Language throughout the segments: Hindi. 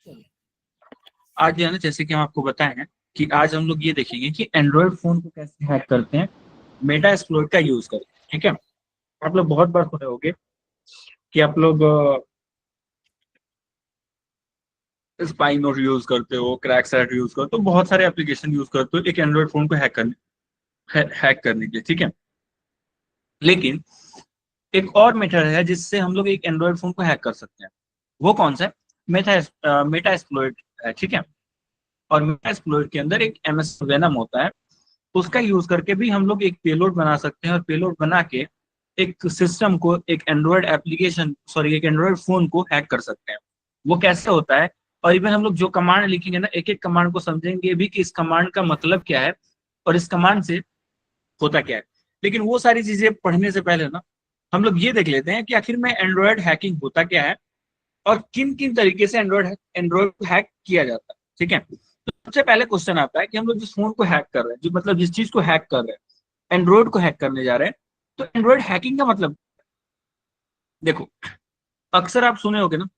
आज जो है ना, जैसे कि हम आपको बताए हैं कि आज हम लोग ये देखेंगे कि एंड्रॉयड फोन को कैसे हैक करते हैं मेटा एक्सप्लॉइट का यूज करके। ठीक है, आप लोग बहुत बार सुने होंगे कि आप लोग स्पाई नोट यूज करते हो, क्रैक सैट यूज करते हो, बहुत सारे एप्लीकेशन यूज करते हो एक एंड्रॉयड फोन को हैक करने के लिए। ठीक है, लेकिन एक और मेथड है जिससे हम लोग एक एंड्रॉयड फोन को हैक कर सकते हैं। वो कौन सा है? मेटा एक्सप्लॉइट है। ठीक है, और मेटा एक्सप्लॉइट के अंदर एक एमएस वेनम होता है, उसका यूज करके भी हम लोग एक पेलोड बना सकते हैं और पेलोड बना के एक सिस्टम को, एक एंड्रॉयड एप्लीकेशन, सॉरी, एक एंड्रॉयड फोन को हैक कर सकते हैं। वो कैसे होता है? और इवन हम लोग जो कमांड लिखेंगे ना, एक एक कमांड को समझेंगे भी कि इस कमांड का मतलब क्या है और इस कमांड से होता क्या है। लेकिन वो सारी चीजें पढ़ने से पहले ना, हम लोग ये देख लेते हैं कि आखिर में एंड्रॉयड हैकिंग होता क्या है और किन किन तरीके से एंड्रॉयड एंड्रॉयड को हैक किया जाता है। ठीक है, तो सबसे पहले क्वेश्चन आता है कि हम लोग जिस फोन को हैक कर रहे हैं, जो मतलब जिस चीज को हैक कर रहे हैं, एंड्रॉयड को हैक करने जा रहे हैं, तो एंड्रॉयड हैकिंग का मतलब देखो, अक्सर आप सुने होगे ना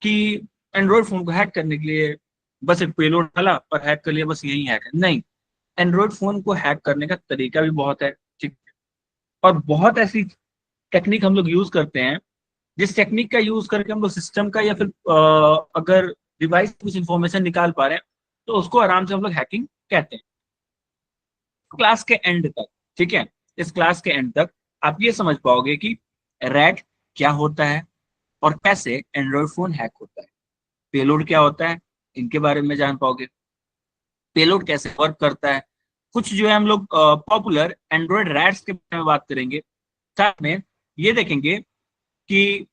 कि एंड्रॉयड फोन को हैक करने के लिए बस एक पेलोड डाला और हैक कर लिया, बस यही हैक है। नहीं, एंड्रॉयड फोन को हैक करने का तरीका भी बहुत है। ठीक है, और बहुत ऐसी टेक्निक हम लोग यूज करते हैं जिस टेक्निक का यूज करके हम लोग सिस्टम का या फिर अगर डिवाइस कुछ इंफॉर्मेशन निकाल पा रहे हैं तो उसको आराम से हम लोग हैकिंग कहते हैं। क्लास के एंड तक, ठीक है, इस क्लास के एंड तक आप ये समझ पाओगे कि रैट क्या होता है और कैसे एंड्रॉयड फोन हैक होता है, पेलोड क्या होता है, इनके बारे में जान पाओगे, पेलोड कैसे वर्क करता है। कुछ जो है हम लोग पॉपुलर एंड्रॉयड रैट्स के बारे में बात करेंगे, साथ में ये देखेंगे कि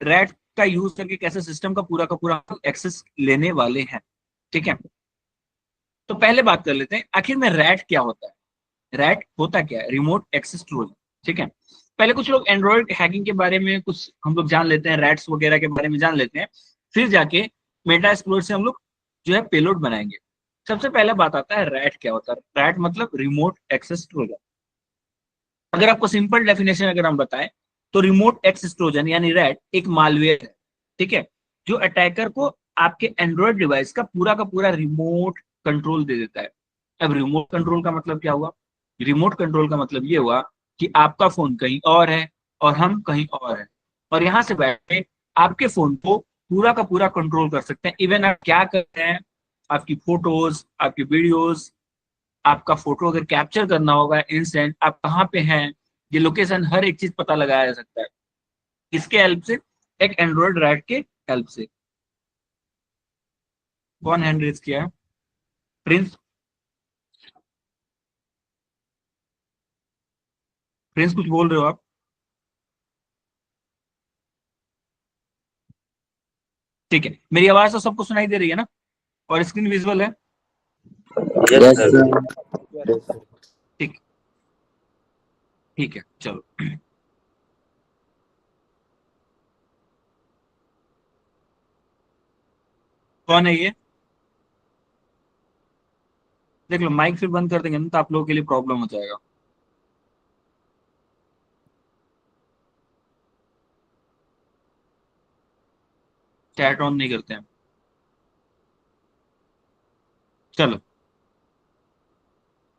रैट का यूज करके कैसे सिस्टम का पूरा एक्सेस लेने वाले हैं। ठीक है, तो पहले बात कर लेते हैं आखिर में रैट क्या होता है। रैट होता क्या है? Remote access trojan. ठीक है, पहले कुछ लोग एंड्रॉयड हैकिंग के बारे में कुछ हम लोग जान लेते हैं, रैट्स वगैरह के बारे में जान लेते हैं, फिर जाके मेटा एक्सप्लोर से हम लोग जो है पेलोड बनाएंगे। सबसे पहले बात आता है रैट क्या होता है। रैट मतलब रिमोट एक्सेस ट्रोजन। अगर आपको सिंपल डेफिनेशन अगर हम बताएं तो रिमोट एक्सेस ट्रोजन यानी रैट एक मालवेयर है। ठीक है, जो अटैकर को आपके एंड्रॉयड डिवाइस का पूरा रिमोट कंट्रोल दे देता है। अब रिमोट कंट्रोल का मतलब क्या हुआ? रिमोट कंट्रोल का मतलब ये हुआ कि आपका फोन कहीं और है और हम कहीं और है, और यहाँ से बैठे आपके फोन को पूरा का पूरा कंट्रोल कर सकते हैं। इवन आप क्या कर रहे हैं, आपकी फोटोज, आपकी वीडियोज, आपका फोटो अगर कैप्चर करना होगा इंस्टेंट, आप कहाँ पे हैं, ये लोकेशन, हर एक चीज पता लगाया जा सकता है इसके हेल्प से, एक एंड्रॉयड रैट के हेल्प से। कौन हैंड रेज किया है? प्रिंस? प्रिंस कुछ बोल रहे हो आप? ठीक है, मेरी आवाज तो सबको सुनाई दे रही है ना, और स्क्रीन विजुअल है? Yes sir. ठीक, ठीक है, चलो। कौन है ये? देख लो, माइक फिर बंद कर देंगे ना तो आप लोगों के लिए प्रॉब्लम हो जाएगा। चैट ऑन नहीं करते हैं। चलो,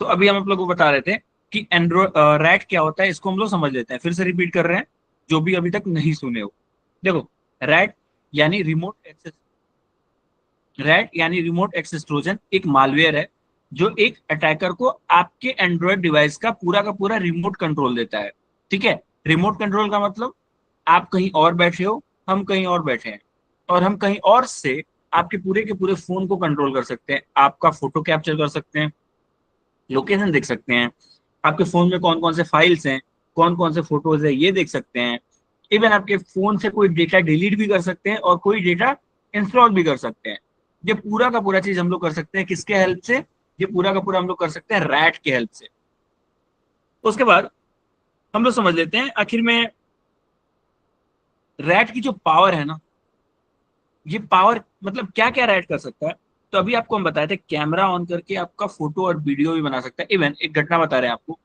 तो अभी हम आप लोगों को बता रहे थे कि एंड्रॉयड रैट क्या होता है, इसको हम लोग समझ लेते हैं, फिर से रिपीट कर रहे हैं जो भी अभी तक नहीं सुने हो। देखो, रैट यानी रिमोट एक्सेस, रैट यानी रिमोट एक्सेस ट्रोजन एक मालवेयर है जो एक अटैकर को आपके एंड्रॉयड डिवाइस का पूरा रिमोट कंट्रोल देता है। ठीक है, रिमोट कंट्रोल का मतलब आप कहीं और बैठे हो, हम कहीं और बैठे हैं, और हम कहीं और से आपके पूरे के पूरे फोन को कंट्रोल कर सकते हैं, आपका फोटो कैप्चर कर सकते हैं, लोकेशन देख सकते हैं, आपके फोन में कौन कौन से फाइल्स हैं, कौन कौन से फोटोज है ये देख सकते हैं। इवन आपके फोन से कोई डेटा डिलीट भी कर सकते हैं और कोई डेटा इंस्टॉल भी कर सकते हैं। ये पूरा का पूरा चीज हम लोग कर सकते हैं किसके हेल्प से? ये पूरा का पूरा हम लोग कर सकते हैं रैट के हेल्प से। उसके बाद हम लोग समझ लेते हैं आखिर में रैट की जो पावर है ना, ये पावर मतलब क्या क्या रैट कर सकता है। तो अभी आपको हम बताए थे कैमरा ऑन करके आपका फोटो और वीडियो भी बना सकता है। इवन एक घटना बता रहे हैं आपको,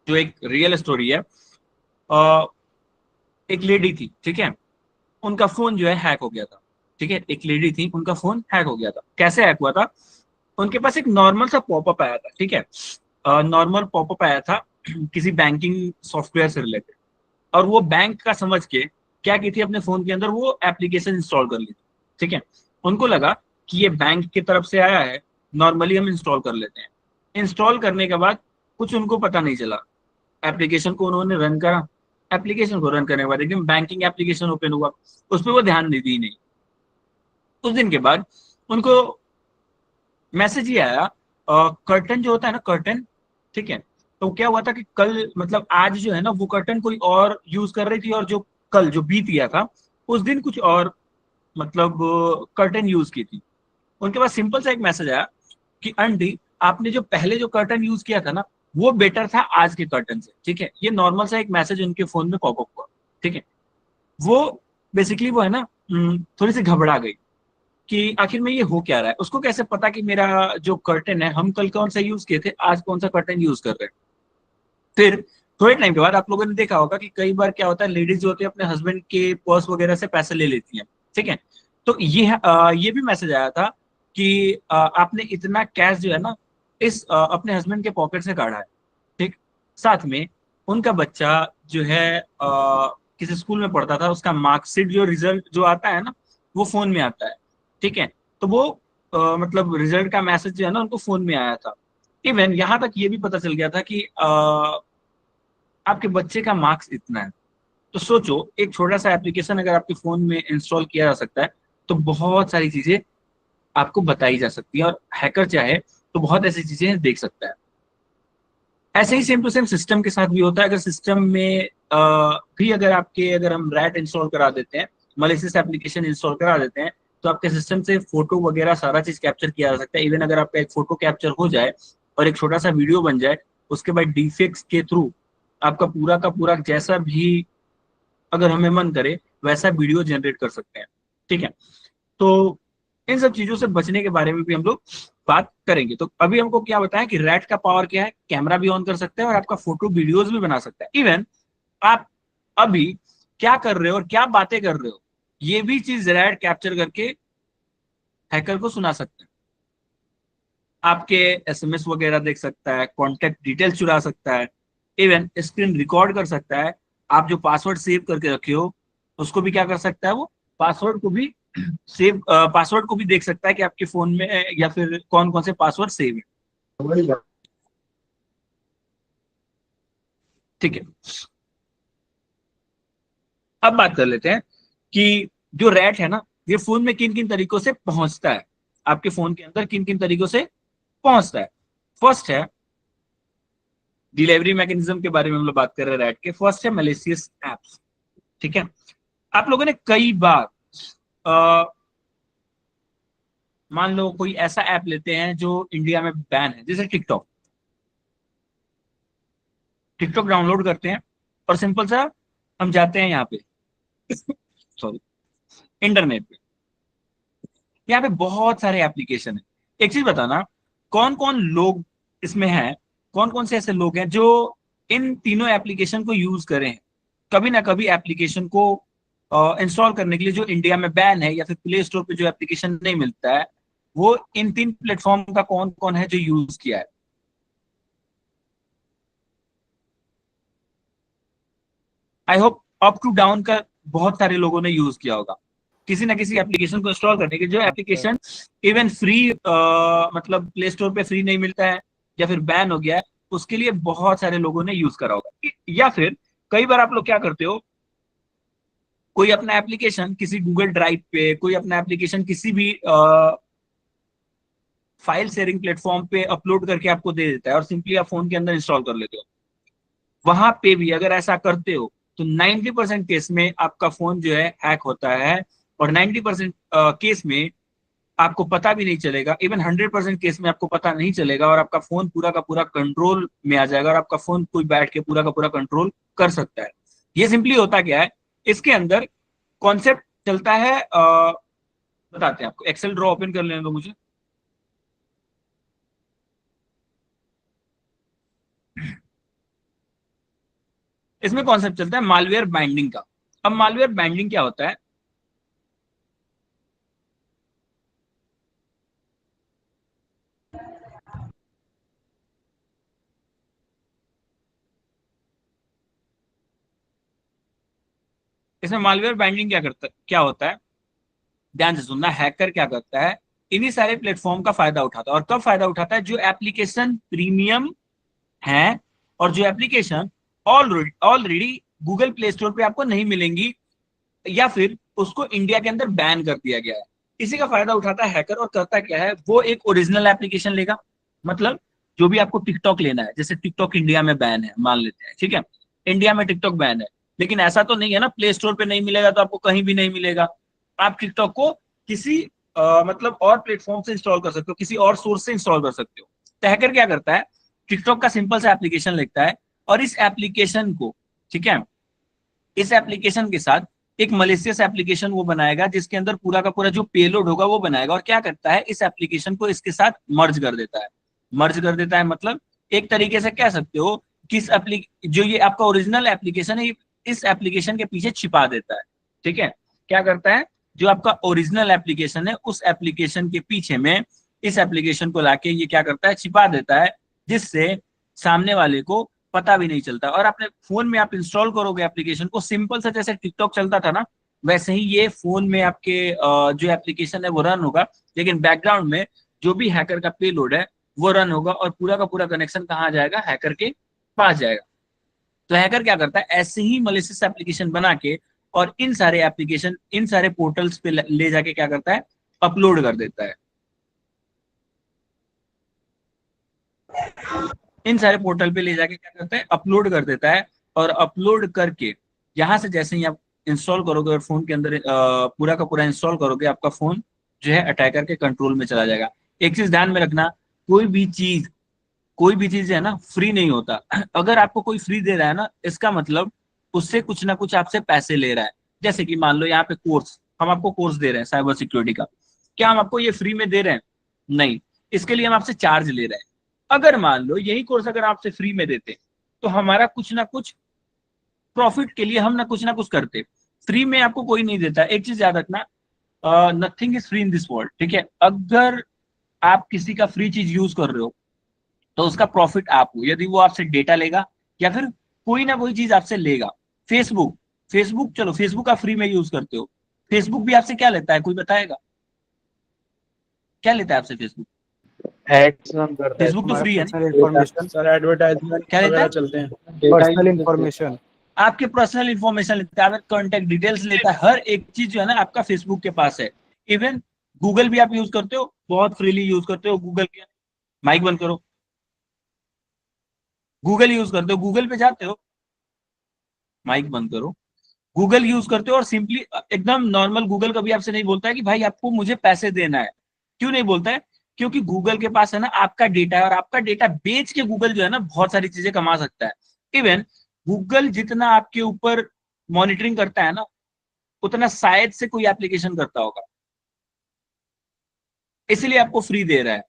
जो एक रियल स्टोरी है। अ, एक लेडी थी, ठीक है, उनका फोन जो है हैक हो गया था। ठीक है, एक लेडी थी, उनका फोन हैक हो गया था। कैसे हैक हुआ था? उनके पास एक नॉर्मल सा पॉपअप आया था, ठीक है, नॉर्मल पॉपअप आया था किसी बैंकिंग सॉफ्टवेयर से रिलेटेड, और वो बैंक का समझ के क्या की थी, अपने फोन के अंदर वो एप्लीकेशन इंस्टॉल कर ली थी। ठीक है, उनको लगा कि ये बैंक की तरफ से आया है, नॉर्मली हम इंस्टॉल कर लेते हैं। इंस्टॉल करने के बाद कुछ उनको पता नहीं चला, एप्लीकेशन को उन्होंने रन करा, एप्लीकेशन को रन करने के बाद एकदम बैंकिंग एप्लीकेशन ओपन हुआ, उस पर वो ध्यान नहीं दी नहीं। उस दिन के बाद उनको मैसेज ही आया, कर्टन जो होता है ना, कर्टन, ठीक है, तो क्या हुआ था कि कल मतलब आज जो है ना, वो कर्टन कोई और यूज कर रही थी, और जो कल जो बीत गया था उस दिन कुछ और मतलब कर्टन यूज की थी। उनके पास सिंपल सा एक मैसेज आया कि आंटी, आपने जो पहले जो कर्टन यूज किया था ना, वो बेटर था आज के कर्टन से। ठीक है, ये नॉर्मल सा एक मैसेज उनके फोन में पॉपअप हुआ। ठीक है, वो बेसिकली वो है ना, थोड़ी सी घबरा गई कि आखिर में ये हो क्या रहा है। उसको कैसे पता कि मेरा जो कर्टन है, हम कल कौन सा यूज किए थे, आज कौन सा कर्टन यूज कर रहे हैं। फिर थोड़े टाइम के बाद आप लोगों ने देखा होगा कि कई बार क्या होता है, लेडीज जो होती है अपने हस्बैंड के पर्स वगैरह से पैसे ले लेती हैं। ठीक है, तो ये भी मैसेज आया था कि आपने इतना कैश जो है ना, इस अपने हस्बैंड के पॉकेट से काढ़ा है। ठीक, साथ में उनका बच्चा जो है किसी स्कूल में पढ़ता था, उसका मार्कशीट जो रिजल्ट जो आता है ना, वो फोन में आता है। ठीक है, तो वो मतलब रिजल्ट का मैसेज जो है ना, उनको फोन में आया था। इवन यहाँ तक ये भी पता चल गया था कि आपके बच्चे का मार्क्स इतना है। तो सोचो, एक छोटा सा एप्लीकेशन अगर आपके फोन में इंस्टॉल किया जा सकता है, तो बहुत सारी चीजें आपको बताई जा सकती है, और हैकर चाहे तो बहुत ऐसी चीजें देख सकता है। ऐसे ही सेम टू सेम सिस्टम के साथ भी होता है। अगर सिस्टम में भी अगर हम रैट इंस्टॉल करा देते हैं, मलिशियस एप्लीकेशन इंस्टॉल करा देते हैं, तो आपके सिस्टम से फोटो वगैरह सारा चीज कैप्चर किया जा सकता है। इवन अगर आपका एक फोटो कैप्चर हो जाए और एक छोटा सा वीडियो बन जाए, उसके बाद डिफेक्ट्स के थ्रू आपका पूरा का पूरा जैसा भी अगर हमें मन करे वैसा वीडियो जनरेट कर सकते हैं। ठीक है, तो इन सब चीजों से बचने के बारे में भी हम लोग बात करेंगे। तो अभी हमको क्या बताया कि रैट का पावर क्या है, कैमरा भी ऑन कर सकते हैं और आपका फोटो वीडियोस भी बना सकता है। इवन आप अभी क्या कर रहे हो और क्या बातें कर रहे हो, ये भी चीज रैट कैप्चर करके हैकर को सुना सकते हैं। आपके एसएमएस वगैरह देख सकता है, कॉन्टेक्ट डिटेल्स चुरा सकता है, इवन स्क्रीन रिकॉर्ड कर सकता है। आप जो पासवर्ड सेव करके रखे हो उसको भी क्या कर सकता है, वो पासवर्ड को भी सेव पासवर्ड को भी देख सकता है कि आपके फोन में या फिर कौन कौन से पासवर्ड सेव है। ठीक है, अब बात कर लेते हैं कि जो रैट है ना, ये फोन में किन किन तरीकों से पहुंचता है, आपके फोन के अंदर किन किन तरीकों से पहुंचता है। फर्स्ट है डिलीवरी मैकेनिज्म के बारे में हम लोग बात कर रहे हैं रैट के। फर्स्ट है मैलिशियस एप्स। ठीक है, आप लोगों ने कई बार अ, मान लो कोई ऐसा ऐप लेते हैं जो इंडिया में बैन है, जैसे टिकटॉक। टिकटॉक डाउनलोड करते हैं और सिंपल सा हम जाते हैं यहाँ पे सॉरी, इंटरनेट पे। यहाँ पे बहुत सारे एप्लीकेशन है। एक चीज बताना, कौन कौन लोग इसमें हैं, कौन कौन से ऐसे लोग हैं जो इन तीनों एप्लीकेशन को यूज करें हैं, कभी ना कभी एप्लीकेशन को इंस्टॉल करने के लिए, जो इंडिया में बैन है या फिर प्ले स्टोर पे जो एप्लीकेशन नहीं मिलता है, वो इन तीन प्लेटफॉर्म का कौन कौन है जो यूज किया है। I hope up to down का बहुत सारे लोगों ने यूज किया होगा किसी ना किसी एप्लीकेशन को इंस्टॉल करने के। जो एप्लीकेशन इवन फ्री मतलब प्ले स्टोर पे फ्री नहीं मिलता है या फिर बैन हो गया है, उसके लिए बहुत सारे लोगों ने यूज करा होगा। या फिर कई बार आप लोग क्या करते हो, कोई अपना एप्लीकेशन किसी गूगल ड्राइव पे, कोई अपना एप्लीकेशन किसी भी फाइल शेयरिंग प्लेटफॉर्म पे अपलोड करके आपको दे देता है और सिंपली आप फोन के अंदर इंस्टॉल कर लेते हो। वहां पे भी अगर ऐसा करते हो तो 90% केस में आपका फोन जो है हैक होता है, और 90% केस में आपको पता भी नहीं चलेगा। इवन 100% केस में आपको पता नहीं चलेगा और आपका फोन पूरा का पूरा कंट्रोल में आ जाएगा, और आपका फोन कोई बैठ के पूरा का पूरा कंट्रोल कर सकता है। ये सिंपली होता क्या है, इसके अंदर कॉन्सेप्ट चलता है, बताते हैं आपको। एक्सेल ड्रॉ ओपन कर लेने दो मुझे। इसमें कॉन्सेप्ट चलता है मालवेयर बाइंडिंग का। अब मालवेयर बाइंडिंग क्या होता है, इसमें मालवेयर बाइंडिंग क्या होता है, ध्यान से सुनना। हैकर क्या करता है, इन्हीं सारे प्लेटफॉर्म का फायदा उठाता है। और कब फायदा उठाता है, जो एप्लीकेशन प्रीमियम है और जो application already already Google play store पे आपको नहीं मिलेंगी, या फिर उसको इंडिया के अंदर बैन कर दिया गया है। इसी का फायदा उठाता है हैकर, और करता क्या है, वो एक ओरिजिनल एप्लीकेशन लेगा। मतलब जो भी आपको टिकटॉक लेना है, जैसे टिकटॉक इंडिया में बैन है मान लेते हैं, ठीक है, इंडिया में टिकटॉक बैन है, लेकिन ऐसा तो नहीं है ना प्ले स्टोर पे नहीं मिलेगा तो आपको कहीं भी नहीं मिलेगा। आप टिकटॉक को किसी मतलब और प्लेटफॉर्म से इंस्टॉल कर सकते हो, किसी और सोर्स से इंस्टॉल कर सकते हो। तो हैकर क्या करता है, टिकटॉक का सिंपल सा एप्लीकेशन लिखता है, और इस एप्लीकेशन को, ठीक है, इस एप्लीकेशन के साथ एक मलेशियस एप्लीकेशन वो बनाएगा, जिसके अंदर पूरा का पूरा जो पेलोड होगा वो बनाएगा, और क्या करता है, इस एप्लीकेशन को इसके साथ मर्ज कर देता है। मर्ज कर देता है मतलब एक तरीके से कह सकते हो कि जो ये आपका ओरिजिनल एप्लीकेशन है, इस एप्लीकेशन के पीछे छिपा देता है। ठीक है, क्या करता है, जो आपका ओरिजिनल एप्लीकेशन है उस एप्लीकेशन के पीछे में इस एप्लीकेशन को लाके ये क्या करता है, छिपा देता है, जिससे सामने वाले को पता भी नहीं चलता। और अपने फोन में आप इंस्टॉल करोगे एप्लीकेशन को, सिंपल सा जैसे टिकटॉक चलता था ना, वैसे ही ये फोन में आपके जो एप्लीकेशन है वो रन होगा, लेकिन बैकग्राउंड में जो भी हैकर का पेलोड है वो रन होगा, और पूरा का पूरा कनेक्शन कहाँ जाएगा, हैकर के पास जाएगा। तो हैकर क्या करता है, ऐसे ही मलिशियस एप्लीकेशन बना के और इन सारे एप्लीकेशन, इन सारे पोर्टल्स पे ले जाके क्या करता है, अपलोड कर देता है। इन सारे पोर्टल पे ले जाके क्या करता है, अपलोड कर देता है। और अपलोड करके यहाँ से जैसे ही आप इंस्टॉल करोगे और फोन के अंदर पूरा का पूरा इंस्टॉल करोगे, आपका फोन जो है अटैकर के कंट्रोल में चला जाएगा। एक चीज ध्यान में रखना, कोई भी चीज है ना फ्री नहीं होता। अगर आपको कोई फ्री दे रहा है ना, इसका मतलब उससे कुछ ना कुछ आपसे पैसे ले रहा है। जैसे कि मान लो यहाँ पे कोर्स, हम आपको कोर्स दे रहे हैं साइबर सिक्योरिटी का, क्या हम आपको ये फ्री में दे रहे हैं? नहीं, इसके लिए हम आपसे चार्ज ले रहे हैं। अगर मान लो यही कोर्स अगर आपसे फ्री में देते, तो हमारा कुछ ना कुछ प्रॉफिट के लिए हम ना कुछ करते। फ्री में आपको कोई नहीं देता। एक चीज याद रखना, nothing is free in this world, ठीक है। अगर आप किसी का फ्री चीज यूज कर रहे हो तो उसका प्रॉफिट आप हो, यदि वो आपसे डेटा लेगा या फिर कोई ना कोई चीज आपसे लेगा। फेसबुक, चलो फेसबुक आप फ्री में यूज करते हो, फेसबुक भी आपसे क्या लेता है, कोई बताएगा क्या लेता है आपसे फेसबुक? एड्स रन करता है फेसबुक तो हमारा फ्री है ना, पर्सनल इंफॉर्मेशन, सर एडवर्टाइजमेंट क्या लेता वगैरह है? चलते हैं। Personal information. आपके पर्सनल इंफॉर्मेशन लेता है, कॉन्टेक्ट डिटेल्स लेता है, हर एक चीज जो है ना आपका फेसबुक के पास है। इवन गूगल भी आप यूज करते हो, बहुत फ्रीली यूज करते हो गूगल के। माइक बंद करो। गूगल यूज करते हो, गूगल पे जाते हो, माइक बंद करो। गूगल यूज करते हो और सिंपली एकदम नॉर्मल गूगल कभी आपसे नहीं बोलता है कि भाई आपको मुझे पैसे देना है। क्यों नहीं बोलता है? क्योंकि गूगल के पास है ना आपका डेटा है, और आपका डेटा बेच के गूगल जो है ना बहुत सारी चीजें कमा सकता है। इवन गूगल जितना आपके ऊपर मॉनिटरिंग करता है ना, उतना शायद से कोई एप्लीकेशन करता होगा, इसलिए आपको फ्री दे रहा है।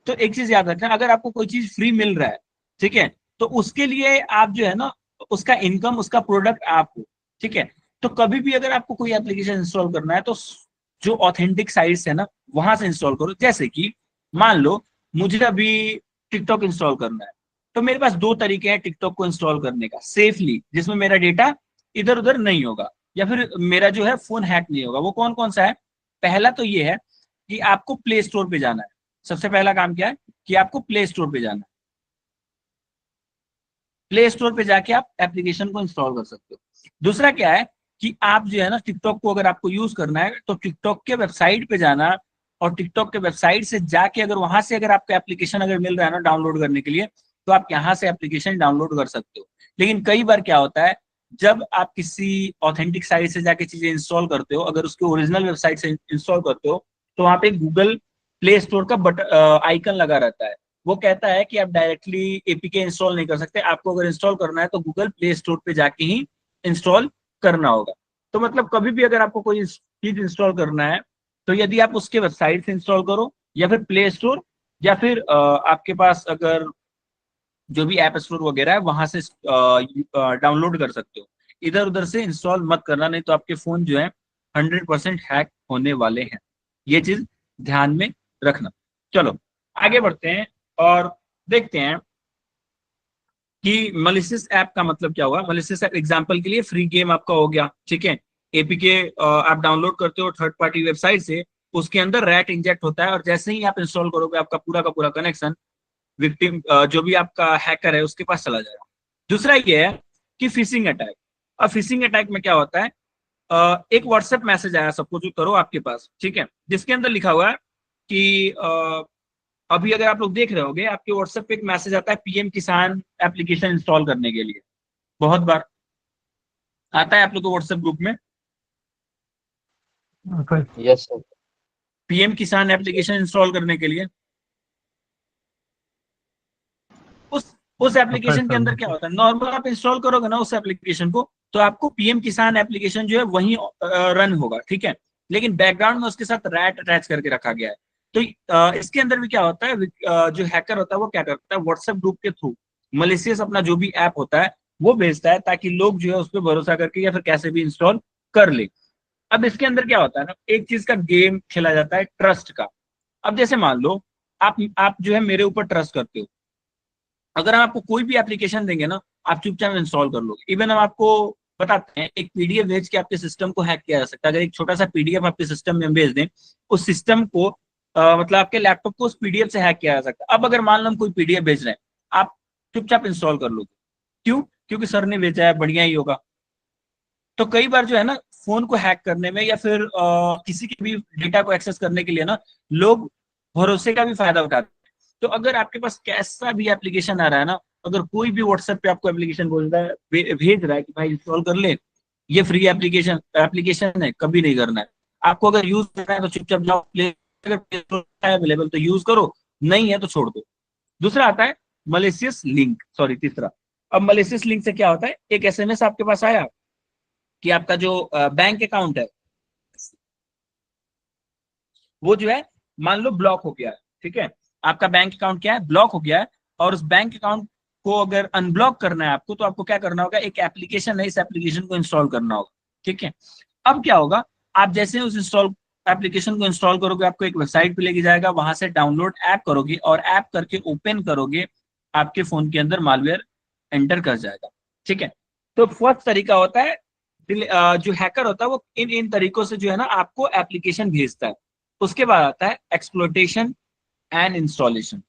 तो एक चीज याद रखना, अगर आपको कोई चीज फ्री मिल रहा है, ठीक है, तो उसके लिए आप जो है ना, उसका इनकम, उसका प्रोडक्ट आप हो। ठीक है, तो कभी भी अगर आपको कोई एप्लीकेशन इंस्टॉल करना है तो जो ऑथेंटिक साइट्स है ना वहां से इंस्टॉल करो। जैसे कि मान लो मुझे अभी टिकटॉक इंस्टॉल करना है, तो मेरे पास दो तरीके हैं टिकटॉक को इंस्टॉल करने का सेफली, जिसमें मेरा डेटा इधर उधर नहीं होगा या फिर मेरा जो है फोन हैक नहीं होगा। वो कौन कौन सा है? पहला तो ये है कि आपको प्ले स्टोर पे जाना है। सबसे पहला काम क्या है कि आपको प्ले स्टोर पे जाना है। प्ले स्टोर पे जाके आप एप्लीकेशन को इंस्टॉल कर सकते हो। दूसरा क्या है कि आप जो है ना टिकटॉक को अगर आपको यूज करना है तो टिकटॉक के वेबसाइट पे जाना, और टिकटॉक के वेबसाइट से जाके अगर वहां से अगर आपको एप्लीकेशन अगर मिल रहा है ना डाउनलोड करने के लिए, तो आप यहाँ से एप्लीकेशन डाउनलोड कर सकते हो। लेकिन कई बार क्या होता है, जब आप किसी ऑथेंटिक साइट से जाके चीजें इंस्टॉल करते हो, अगर उसके ओरिजिनल वेबसाइट से इंस्टॉल करते हो, तो वहां पे गूगल प्ले स्टोर का आइकन लगा रहता है। वो कहता है कि आप डायरेक्टली एपीके इंस्टॉल नहीं कर सकते, आपको अगर इंस्टॉल करना है तो गूगल प्ले स्टोर पे जाके ही इंस्टॉल करना होगा। तो मतलब कभी भी अगर आपको कोई चीज इंस्टॉल करना है, तो यदि आप उसके वेबसाइट से इंस्टॉल करो या फिर प्ले स्टोर, या फिर आपके पास अगर जो भी ऐप स्टोर वगैरह है वहां से डाउनलोड कर सकते हो। इधर उधर से इंस्टॉल मत करना, नहीं तो आपके फोन जो है 100% हैक होने वाले हैं। ये चीज ध्यान में रखना। चलो आगे बढ़ते हैं और देखते हैं कि मलिशियस ऐप का मतलब क्या हुआ। मलिशियस ऐप एग्जांपल के लिए फ्री गेम आपका हो गया, ठीक है। एपीके आप डाउनलोड करते हो थर्ड पार्टी वेबसाइट से, उसके अंदर रैट इंजेक्ट होता है और जैसे ही आप इंस्टॉल करोगे आपका पूरा का पूरा कनेक्शन विक्टिम जो भी आपका हैकर है उसके पास चला जाएगा। दूसरा ये है कि फिशिंग अटैक। अब फिशिंग अटैक में क्या होता है, एक व्हाट्सएप मैसेज आया सपोज करो आपके पास, ठीक है, जिसके अंदर लिखा हुआ है कि अभी अगर आप लोग देख रहे होगे आपके व्हाट्सएप पे एक मैसेज आता है पीएम किसान एप्लीकेशन इंस्टॉल करने के लिए। बहुत बार आता है आप लोग को व्हाट्सएप ग्रुप में यस सर। पीएम किसान एप्लीकेशन इंस्टॉल करने के लिए। उस एप्लीकेशन के अंदर क्या होता है, नॉर्मल आप इंस्टॉल करोगे ना उस एप्लीकेशन को, तो आपको पीएम किसान एप्लीकेशन जो है वही रन होगा, ठीक है। लेकिन बैकग्राउंड में उसके साथ रैट अटैच करके रखा गया है। तो इसके अंदर भी क्या होता है, जो हैकर होता है वो क्या करता है, व्हाट्सएप ग्रुप के थ्रू मलिशियस अपना जो भी ऐप होता है वो भेजता है ताकि लोग जो है उस पर भरोसा करके या फिर कैसे भी इंस्टॉल कर ले। अब इसके अंदर क्या होता है ना, एक चीज का गेम खेला जाता है ट्रस्ट का। अब जैसे मान लो आप जो है मेरे ऊपर ट्रस्ट करते हो, अगर हम आपको कोई भी एप्लीकेशन देंगे ना आप चुपचाप इंस्टॉल कर लोगे। इवन हम आपको बताते हैं एक पीडीएफ भेज के आपके सिस्टम को हैक किया जा सकता है। अगर एक छोटा सा पीडीएफ आपके सिस्टम में भेज दें, उस सिस्टम को मतलब आपके लैपटॉप को उस पीडीएफ से हैक किया जा सकता है। अब अगर मान लो हम कोई पीडीएफ भेज रहे हैं, आप चुपचाप इंस्टॉल कर लोगे। क्यों? क्योंकि सर ने भेजा है, बढ़िया ही होगा। तो कई बार जो है ना फोन को हैक करने में या फिर किसी के भी डेटा को एक्सेस करने के लिए ना लोग भरोसे का भी फायदा उठाते हैं। तो अगर आपके पास कैसा भी एप्लीकेशन आ रहा है ना, अगर कोई भी व्हाट्सएप पे आपको एप्लीकेशन बोल रहा है भेज रहा है कि भाई इंस्टॉल कर ले, ये फ्री एप्लीकेशन एप्लीकेशन है, कभी नहीं करना है। आपको अगर यूज करना है तो चुपचाप जाओ प्ले, अगर प्ले स्टोर है अवेलेबल तो यूज करो, नहीं है तो छोड़ दो। दूसरा आता है मलेशियस लिंक, सॉरी तीसरा। अब मलेशियस लिंक से क्या होता है, एक एसएमएस आपके पास आया कि आपका जो बैंक अकाउंट है वो जो है मान लो ब्लॉक हो गया है, ठीक है। आपका बैंक अकाउंट क्या है, ब्लॉक हो गया है। और उस बैंक अकाउंट को अगर अनब्लॉक करना है आपको, तो आपको क्या करना होगा, एक एप्लीकेशन है, इस एप्लीकेशन को इंस्टॉल करना होगा, ठीक है। अब क्या होगा, आप जैसे उस इंस्टॉल एप्लीकेशन को इंस्टॉल करोगे आपको एक वेबसाइट पे लेके जाएगा, वहां से डाउनलोड ऐप करोगे और ऐप करके ओपन करोगे, आपके फोन के अंदर मालवेयर एंटर कर जाएगा, ठीक है। तो फर्स्ट तरीका होता है जो हैकर होता है वो इन इन तरीकों से जो है ना आपको एप्लीकेशन भेजता है। उसके बाद आता है एक्सप्लोइटेशन एंड इंस्टॉलेशन।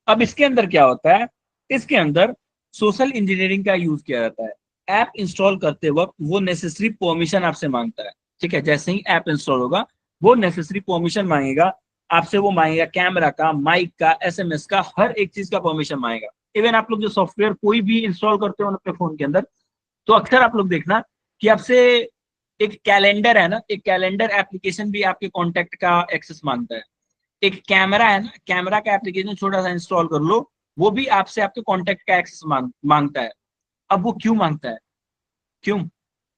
अब इसके अंदर क्या होता है, इसके अंदर सोशल इंजीनियरिंग का यूज किया जाता है। ऐप इंस्टॉल करते वक्त वो नेसेसरी परमिशन आपसे मांगता है, ठीक है। जैसे ही ऐप इंस्टॉल होगा वो नेसेसरी परमिशन मांगेगा आपसे। वो मांगेगा कैमरा का, माइक का, एसएमएस का, हर एक चीज का परमिशन मांगेगा। इवन आप लोग जो सॉफ्टवेयर कोई भी इंस्टॉल करते हो अपने फोन के अंदर, तो अक्सर आप लोग देखना कि आपसे एक कैलेंडर है ना, एक कैलेंडर एप्लीकेशन भी आपके कॉन्टेक्ट का एक्सेस मांगता है। एक कैमरा है ना, कैमरा का एप्लीकेशन छोटा सा इंस्टॉल कर लो, वो भी आपसे आपके कॉन्टेक्ट का एक्सेस मांगता है। अब वो क्यों मांगता है, क्यों?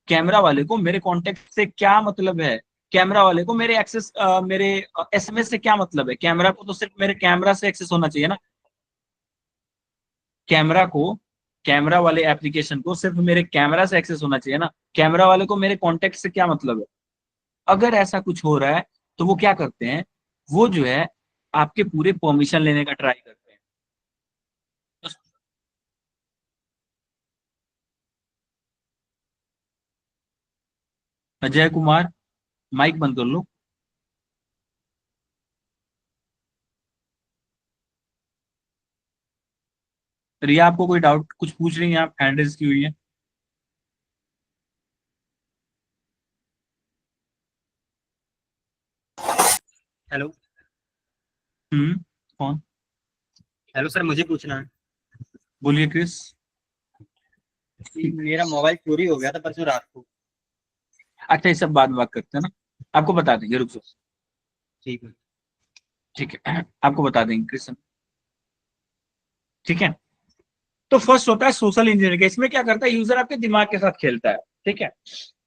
कैमरा वाले को मेरे कॉन्टेक्ट से क्या मतलब है, कैमरा वाले को मेरे एक्सेस मेरे एसएमएस से क्या मतलब है? कैमरा को तो सिर्फ मेरे कैमरा से एक्सेस होना चाहिए ना। कैमरा को, कैमरा वाले एप्लीकेशन को सिर्फ मेरे कैमरा से एक्सेस होना चाहिए ना। कैमरा वाले को मेरे कॉन्टेक्ट से क्या मतलब है? अगर ऐसा कुछ हो रहा है तो वो क्या करते हैं, वो जो है आपके पूरे परमिशन लेने का ट्राई करते हैं। अजय कुमार, माइक बंद कर लो। रिया आपको कोई डाउट कुछ पूछ रही हैं, आप हैंड रेज की हुई है। हेलो। कौन? हेलो सर, मुझे पूछना है बोलिए क्रिस। कि मेरा मोबाइल चोरी हो गया था परसों रात को। अच्छा ये सब बात करते हैं ना, आपको बता देंगे, रुक जाओ। ठीक है। ठीक है आपको बता देंगे कृष्ण, ठीक है। तो फर्स्ट होता है सोशल इंजीनियरिंग। इसमें क्या करता है, यूजर आपके दिमाग के साथ खेलता है, ठीक है।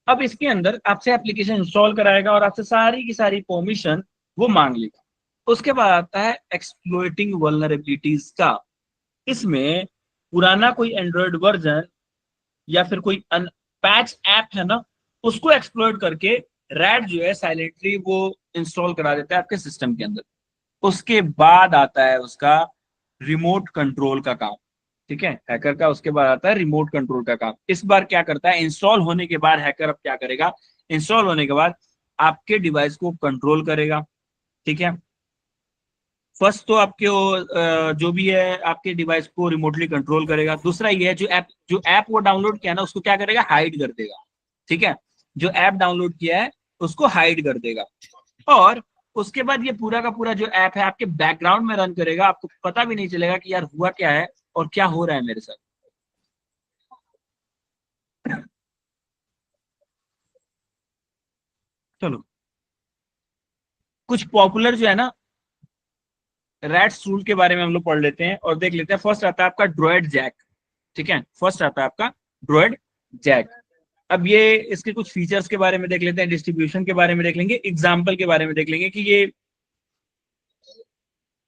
अब इसके अंदर आपसे एप्लीकेशन इंस्टॉल कराएगा और आपसे सारी की सारी परमिशन वो मांग लेगा। उसके बाद आता है एक्सप्लोइटिंग वल्नरेबिलिटीज का। इसमें पुराना कोई एंड्रॉयड वर्जन या फिर कोई पैच ऐप है ना, उसको एक्सप्लोइट करके रैट जो है साइलेंटली वो इंस्टॉल करा देता है आपके सिस्टम के अंदर। उसके बाद आता है उसका रिमोट कंट्रोल का काम। ठीक है, हैकर का उसके बाद आता है रिमोट कंट्रोल का काम। इस बार क्या करता है, इंस्टॉल होने के बाद हैकर अब क्या करेगा, इंस्टॉल होने के बाद आपके डिवाइस को कंट्रोल करेगा। ठीक है, फर्स्ट तो आपके जो भी है आपके डिवाइस को रिमोटली कंट्रोल करेगा। दूसरा ये है जो ऐप वो डाउनलोड किया ना उसको क्या करेगा, हाइड कर देगा। ठीक है, जो ऐप डाउनलोड किया है उसको हाइड कर देगा। और उसके बाद ये पूरा का पूरा जो ऐप है आपके बैकग्राउंड में रन करेगा, आपको पता भी नहीं चलेगा कि यार हुआ क्या है और क्या हो रहा है मेरे साथ। चलो, कुछ पॉपुलर जो है ना रैट्स टूल के बारे में हम लोग पढ़ लेते हैं और देख लेते हैं। फर्स्ट आता है आपका ड्रॉयड जैक। ठीक है, फर्स्ट आता है आपका ड्रॉयड जैक। अब ये इसके कुछ फीचर्स के बारे में देख लेते हैं, डिस्ट्रीब्यूशन के बारे में देख लेंगे, एग्जाम्पल के बारे में देख लेंगे कि ये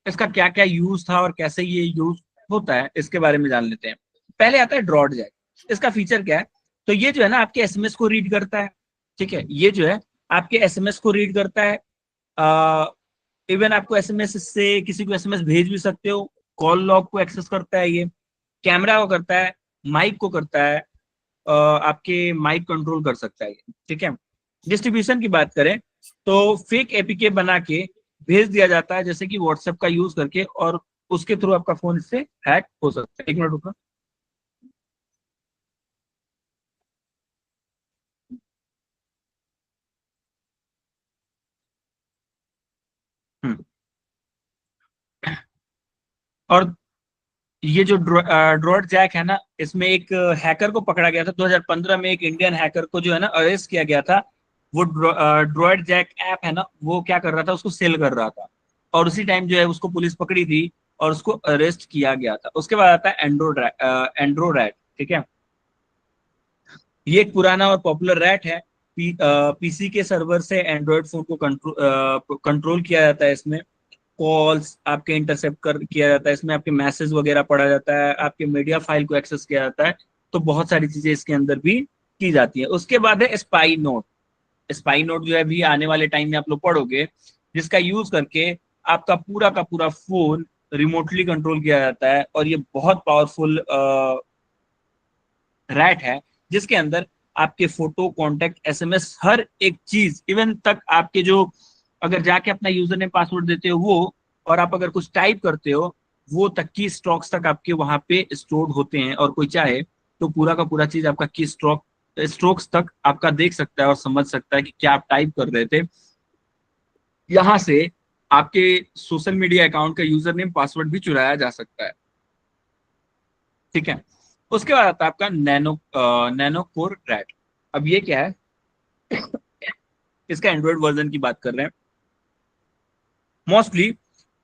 इसका क्या क्या यूज था और कैसे ये यूज होता है, इसके बारे में जान लेते हैं। पहले आता है ड्रॉयड जैक। इसका फीचर क्या है, तो ये जो है ना आपके एसएमएस को रीड करता है। ठीक है, ये जो है आपके एसएमएस को रीड करता है। इवन आपको एसएमएस से किसी को एसएमएस भेज भी सकते हो। कॉल लॉग को एक्सेस करता है ये, कैमरा को करता है, माइक को करता है, आपके माइक कंट्रोल कर सकता है ये। ठीक है, डिस्ट्रीब्यूशन की बात करें तो फेक एपीके बना के भेज दिया जाता है, जैसे कि व्हाट्सएप का यूज करके, और उसके थ्रू आपका फोन इससे हैक हो सकता है। एक मिनट रुको। हम्म। और ये जो ड्रॉट जैक है ना, इसमें एक हैकर को पकड़ा गया था 2015 में। एक इंडियन हैकर को जो है ना अरेस्ट किया गया था। वो ड्रॉट जैक ऐप है ना, वो क्या कर रहा था, उसको सेल कर रहा था, और उसी टाइम जो है उसको पुलिस पकड़ी थी और उसको अरेस्ट किया गया था। उसके बाद आता है एंड्रोरैट। ठीक है, ये एक पुराना और पॉपुलर रैट है। पीसी के सर्वर से एंड्रॉयड फोन को कंट्रोल किया जाता है। इसमें कॉल्स आपके इंटरसेप्ट कर किया जाता है, इसमें आपके मैसेज वगैरह पढ़ा जाता है, आपके मीडिया फाइल को एक्सेस किया जाता है। तो बहुत सारी चीजें इसके अंदर भी की जाती है। उसके बाद है स्पाई नोट। स्पाई नोट जो है भी आने वाले टाइम में आप लोग पढ़ोगे, जिसका यूज करके आपका पूरा का पूरा फोन रिमोटली कंट्रोल किया जाता है। और ये बहुत पावरफुल रैट है, जिसके अंदर आपके फोटो, कॉन्टेक्ट, एसएमएस, हर एक चीज, इवन तक आपके जो अगर जाके अपना यूजर नेम पासवर्ड देते हो वो, और आप अगर कुछ टाइप करते हो वो तक की स्ट्रोक्स तक आपके वहां पे स्टोर्ड होते हैं। और कोई चाहे तो पूरा का पूरा चीज आपका की स्ट्रोक्स तक आपका देख सकता है और समझ सकता है कि क्या आप टाइप कर रहे थे। यहाँ से आपके सोशल मीडिया अकाउंट का यूजर नेम पासवर्ड भी चुराया जा सकता है। ठीक है, उसके बाद आता है आपका नैनो कोर रैट। अब ये क्या है, इसका एंड्रॉइड वर्जन की बात कर रहे हैं। मोस्टली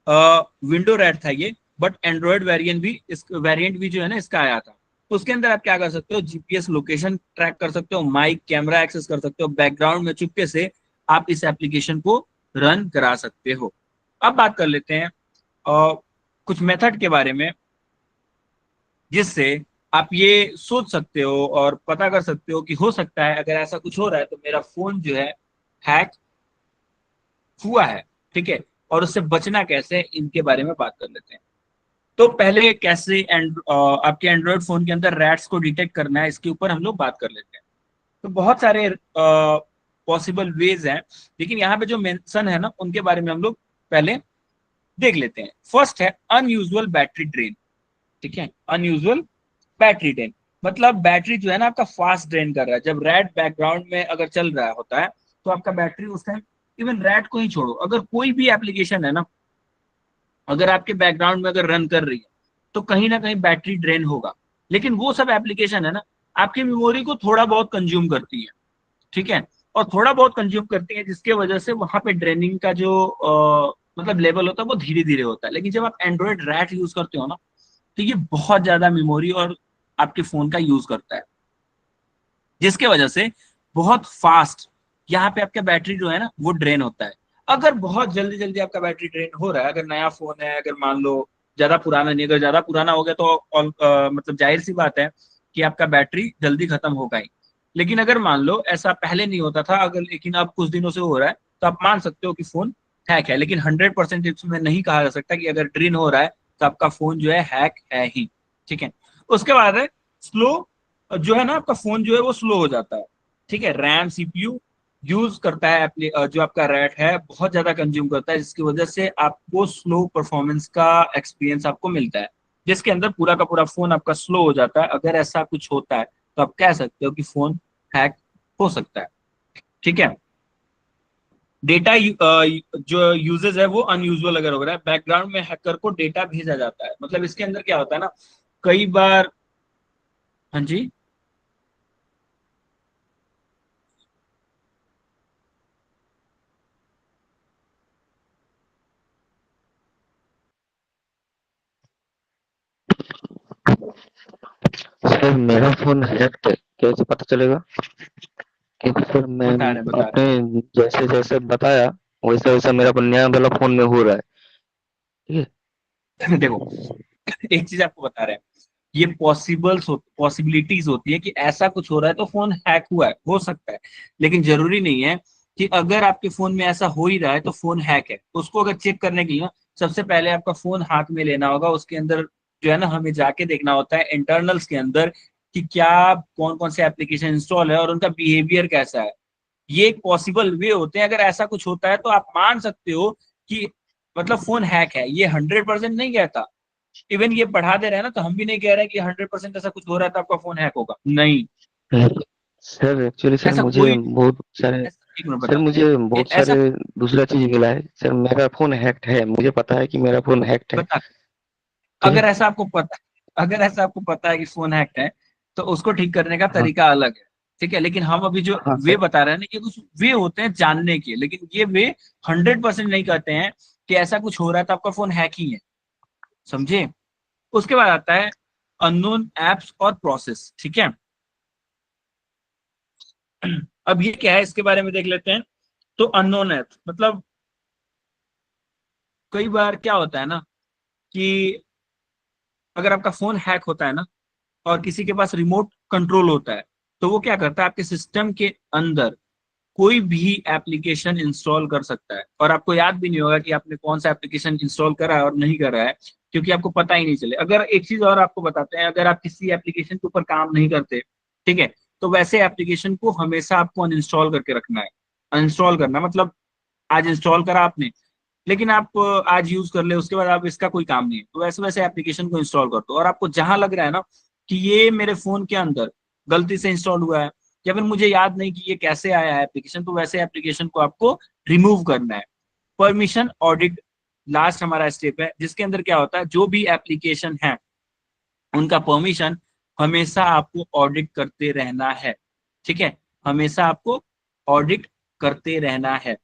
विंडो रैट था ये, बट एंड्रॉइड वेरिएंट भी जो है ना इसका आया था। तो उसके अंदर आप क्या कर सकते हो, जीपीएस लोकेशन ट्रैक कर सकते हो, माइक, कैमरा एक्सेस कर सकते हो, बैकग्राउंड में चुपके से आप इस एप्लीकेशन को रन करा सकते हो। अब बात कर लेते हैं कुछ मेथड के बारे में, जिससे आप ये सोच सकते हो और पता कर सकते हो कि हो सकता है अगर ऐसा कुछ हो रहा है तो मेरा फोन जो है हैक हुआ है। ठीक है, और उससे बचना कैसे, इनके बारे में बात कर लेते हैं। तो पहले कैसे आपके एंड्रॉयड फोन के अंदर रैट्स को डिटेक्ट करना है, इसके ऊपर हम लोग बात कर लेते हैं। तो बहुत सारे पॉसिबल वेज हैं, लेकिन यहाँ पे जो मेंशन है ना उनके बारे में हम लोग पहले देख लेते हैं। फर्स्ट है अनयूजुअल बैटरी ड्रेन। ठीक है, अनयूजुअल बैटरी ड्रेन मतलब बैटरी जो है ना आपका फास्ट ड्रेन कर रहा है। जब रैट बैकग्राउंड में अगर चल रहा होता है तो आपका बैटरी उस टाइम, इवन रैट को ही छोड़ो, अगर कोई भी एप्लीकेशन है ना, अगर आपके बैकग्राउंड में अगर रन कर रही है तो कहीं ना कहीं बैटरी ड्रेन होगा। लेकिन वो सब एप्लीकेशन है ना आपकी मेमोरी को थोड़ा बहुत कंज्यूम करती है। ठीक है, और थोड़ा बहुत कंज्यूम करती है, जिसके वजह से वहां पे ड्रेनिंग का जो मतलब लेवल होता है वो धीरे धीरे होता है। लेकिन जब आप एंड्रॉइड रैट यूज करते हो ना तो ये बहुत ज्यादा मेमोरी और आपके फोन का यूज करता है, जिसके वजह से बहुत फास्ट यहाँ पे आपका बैटरी जो है ना वो ड्रेन होता है। अगर बहुत जल्दी जल्दी आपका बैटरी ड्रेन हो रहा है, अगर नया फोन है, अगर मान लो ज्यादा पुराना नहीं, अगर ज्यादा पुराना हो गया तो मतलब जाहिर सी बात है कि आपका बैटरी जल्दी खत्म होगा ही। लेकिन अगर मान लो ऐसा पहले नहीं होता था, अगर लेकिन अब कुछ दिनों से हो रहा है, तो आप मान सकते हो कि फोन हैक है। लेकिन 100% इसमें नहीं कहा जा सकता कि अगर ड्रेन हो रहा है तो आपका फोन जो है हैक है ही। ठीक है, उसके बाद है स्लो, जो है ना आपका फोन जो है वो स्लो हो जाता है, ठीक है। रैम सीपीयू यूज करता है जो आपका रैट है बहुत ज्यादा कंज्यूम करता है, जिसकी वजह से आपको स्लो परफॉर्मेंस का एक्सपीरियंस आपको मिलता है, जिसके अंदर पूरा का पूरा फोन आपका स्लो हो जाता है। अगर ऐसा कुछ होता है तो आप कह सकते हो कि फोन हैक हो सकता है, ठीक है। डेटा जो यूजेज है वो अनयूजुअल अगर हो रहा है, बैकग्राउंड में हैकर को डेटा भेजा जाता है, मतलब इसके अंदर क्या होता है ना, कई बार। हाँ जी। सर मेरा फोन हैक्ड है, कैसे पता चलेगा? क्योंकि सर मैं बता रहे अपने जैसे जैसे बताया वैसे वैसे मेरा नया वाला फोन में हो रहा है, ठीक हैं देखो, एक चीज आपको बता रहे हैं, ये पॉसिबिलिटीज होती है कि ऐसा कुछ हो रहा है तो फोन हैक हुआ है, हो सकता है, लेकिन जरूरी नहीं है कि अगर आपके फोन में ऐसा हो ही रहा है तो फोन हैक है। उसको अगर चेक करने के लिए ना, सबसे पहले आपका फोन हाथ में लेना होगा, उसके अंदर जो है ना हमें जाके देखना होता है इंटरनल्स के अंदर कि क्या कौन कौन से एप्लीकेशन इंस्टॉल है और उनका बिहेवियर कैसा है। ये एक पॉसिबल वे होते हैं, अगर ऐसा कुछ होता है तो आप मान सकते हो कि मतलब फोन हैक है। ये 100% नहीं कहता, इवन ये बढ़ा दे रहे हैं ना, तो हम भी नहीं कह रहे हैं कि 100% ऐसा कुछ हो रहा है तो आपका फोन हैक होगा, नहीं। है। सर एक्चुअली सर ऐसा मुझे कोई बहुत सारे एक मिनट सर बताते हैं, मुझे बहुत ऐसा सारे दूसरा चीज मिला है सर। मेरा फोन हैक्ड है, मुझे पता है कि मेरा फोन हैक्ड है, बता, ठीक है। अगर ऐसा आपको पता है कि फोन हैक है तो उसको ठीक करने का हाँ तरीका अलग है, ठीक है। लेकिन हम अभी जो हाँ वे सर। बता रहे हैं ना, ये कुछ वे होते हैं जानने के, लेकिन ये वे 100% नहीं कहते हैं कि ऐसा कुछ हो रहा है तो आपका फोन हैक ही है, समझे। उसके बाद आता है अननोन एप्स और प्रोसेस, ठीक है। अब ये क्या है इसके बारे में देख लेते हैं। तो अननोन एप्स मतलब कई बार क्या होता है ना कि अगर आपका फोन हैक होता है ना और किसी के पास रिमोट कंट्रोल होता है, तो वो क्या करता है आपके सिस्टम के अंदर कोई भी एप्लीकेशन इंस्टॉल कर सकता है, और आपको याद भी नहीं होगा कि आपने कौन सा एप्लीकेशन इंस्टॉल करा है और नहीं करा है, क्योंकि आपको पता ही नहीं चले। अगर एक चीज और आपको बताते हैं, अगर आप किसी एप्लीकेशन के ऊपर काम नहीं करते, ठीक है, तो वैसे एप्लीकेशन को हमेशा आपको अनइंस्टॉल करके रखना है। अनइंस्टॉल करना मतलब आज इंस्टॉल करा आपने, लेकिन आप आज यूज कर ले, उसके बाद आप इसका कोई काम नहीं है, तो वैसे वैसे एप्लीकेशन को इंस्टॉल कर दो। और आपको जहां लग रहा है ना कि ये मेरे फोन के अंदर गलती से इंस्टॉल हुआ है, या फिर मुझे याद नहीं कि ये कैसे आया है एप्लीकेशन, तो वैसे एप्लीकेशन को आपको रिमूव करना है। परमिशन ऑडिट लास्ट हमारा स्टेप है, जिसके अंदर क्या होता है, जो भी एप्लीकेशन है उनका परमिशन हमेशा आपको ऑडिट करते रहना है, ठीक है। हमेशा आपको ऑडिट करते रहना है,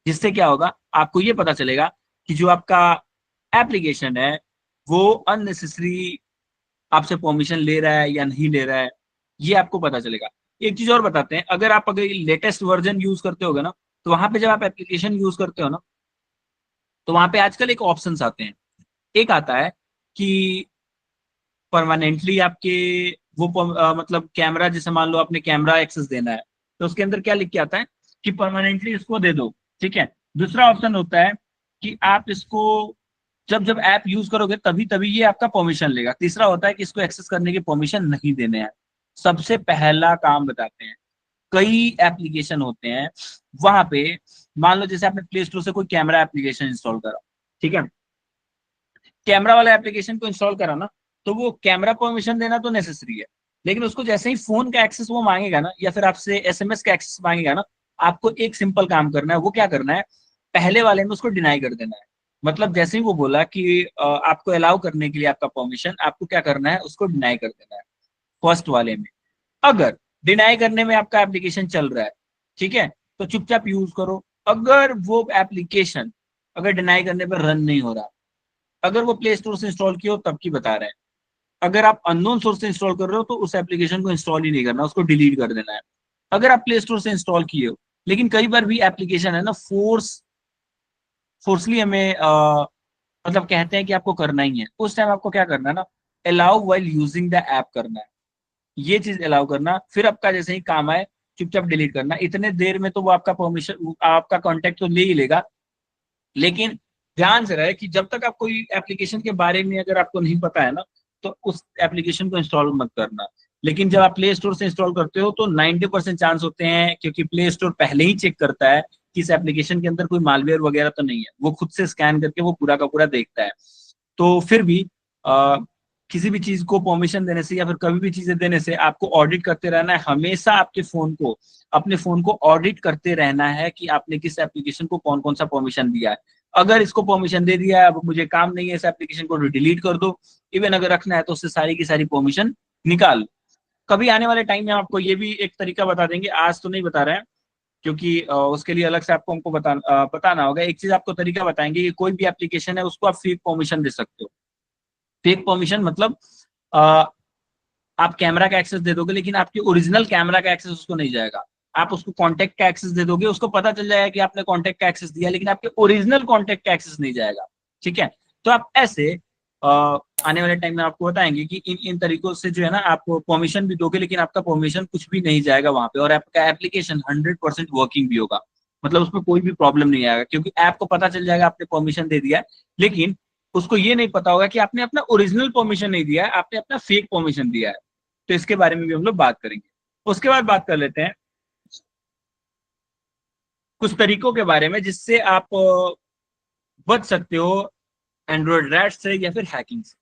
जिससे क्या होगा, आपको ये पता चलेगा कि जो आपका एप्लीकेशन है वो अननेसेसरी आपसे परमिशन ले रहा है या नहीं ले रहा है, ये आपको पता चलेगा। एक चीज और बताते हैं, अगर लेटेस्ट वर्जन यूज करते होगे ना, तो वहां पे जब आप एप्लीकेशन यूज करते हो ना, तो वहां पे आजकल एक ऑप्शन आते हैं। एक आता है कि परमानेंटली आपके वो मतलब कैमरा, जैसे मान लो आपने कैमरा एक्सेस देना है, तो उसके अंदर क्या लिख के आता है कि परमानेंटली इसको दे दो, ठीक है। दूसरा ऑप्शन होता है कि आप इसको जब जब ऐप यूज करोगे तभी तभी ये आपका परमिशन लेगा। तीसरा होता है कि इसको एक्सेस करने की परमिशन नहीं देने हैं। सबसे पहला काम बताते हैं, कई एप्लीकेशन होते हैं वहां पे, मान लो जैसे आपने प्ले स्टोर से कोई कैमरा एप्लीकेशन इंस्टॉल करा, ठीक है। कैमरा वाला एप्लीकेशन को इंस्टॉल करा ना, तो वो कैमरा परमिशन देना तो नेसेसरी है, लेकिन उसको जैसे ही फोन का एक्सेस वो मांगेगा ना, या फिर आपसे एसएमएस का एक्सेस मांगेगा ना, आपको एक सिंपल काम करना है। वो क्या करना है, पहले वाले में उसको डिनाई कर देना है। मतलब जैसे ही वो बोला कि आपको अलाउ करने के लिए आपका परमिशन, आपको क्या करना है, उसको डिनाई कर देना है फर्स्ट वाले में। अगर डिनाई करने में आपका एप्लीकेशन चल रहा है, ठीक है, तो चुपचाप यूज करो। अगर वो एप्लीकेशन अगर डिनाई करने पर रन नहीं हो रहा, अगर वो प्ले स्टोर से इंस्टॉल किया हो तब की बता रहे हैं, अगर आप अननोन सोर्स से इंस्टॉल कर रहे हो तो उस एप्लीकेशन को इंस्टॉल ही नहीं करना, उसको डिलीट कर देना है। अगर आप प्ले स्टोर से इंस्टॉल किए हो, लेकिन कई बार भी एप्लीकेशन है ना फोर्सली हमें मतलब कहते हैं कि आपको करना ही है, उस टाइम आपको क्या करना है ना, allow while using the app करना है। ये चीज अलाउ करना, फिर आपका जैसे ही काम आए चुपचाप डिलीट करना। इतने देर में तो वो आपका परमिशन, आपका कॉन्टेक्ट तो ले ही लेगा, लेकिन ध्यान से रहे कि जब तक आप कोई एप्लीकेशन के बारे में अगर आपको नहीं पता है ना, तो उस एप्लीकेशन को इंस्टॉल मत करना। लेकिन जब आप प्ले स्टोर से इंस्टॉल करते हो तो 90% चांस होते हैं, क्योंकि प्ले स्टोर पहले ही चेक करता है कि इस एप्लीकेशन के अंदर कोई मालवेयर वगैरह तो नहीं है, वो खुद से स्कैन करके वो पूरा का पूरा देखता है। तो फिर भी किसी भी चीज को परमिशन देने से या फिर कभी भी चीजें देने से आपको ऑडिट करते रहना है। हमेशा आपके फोन को, अपने फोन को ऑडिट करते रहना है कि आपने किस एप्लीकेशन को कौन कौन सा परमिशन दिया है। अगर इसको परमिशन दे दिया है, अब मुझे काम नहीं है इस एप्लीकेशन को, डिलीट कर दो। इवन अगर रखना है तो उससे सारी की सारी परमिशन निकाल लो। कभी आने वाले टाइम में आपको ये भी एक तरीका बता देंगे, आज तो नहीं बता रहे हैं क्योंकि उसके लिए अलग से आपको हमको बताना होगा। एक चीज आपको तरीका बताएंगे कि कोई भी एप्लीकेशन है उसको आप फेक परमिशन दे सकते हो। फेक परमिशन मतलब आप कैमरा का एक्सेस दे दोगे लेकिन आपकी ओरिजिनल कैमरा का एक्सेस उसको नहीं जाएगा। आप उसको कॉन्टेक्ट का एक्सेस दे दोगे, उसको पता चल जाएगा कि आपने कॉन्टेक्ट का एक्सेस दिया, लेकिन आपके ओरिजिनल कॉन्टेक्ट का एक्सेस नहीं जाएगा। ठीक है, तो आप ऐसे आने वाले टाइम में आपको बताएंगे कि इन इन तरीकों से जो है ना, आप परमिशन भी दोगे लेकिन आपका परमिशन कुछ भी नहीं जाएगा वहां पे, और आपका एप्लीकेशन 100% वर्किंग भी होगा। मतलब उसमें कोई भी प्रॉब्लम नहीं आएगा, क्योंकि ऐप को पता चल जाएगा आपने परमिशन दे दिया है, लेकिन उसको ये नहीं पता होगा कि आपने अपना ओरिजिनल परमिशन नहीं दिया है, आपने अपना फेक परमिशन दिया है। तो इसके बारे में भी हम लोग बात करेंगे। उसके बाद बात कर लेते हैं कुछ तरीकों के बारे में जिससे आप बच सकते हो एंड्रॉइड रैट से या फिर हैकिंग से।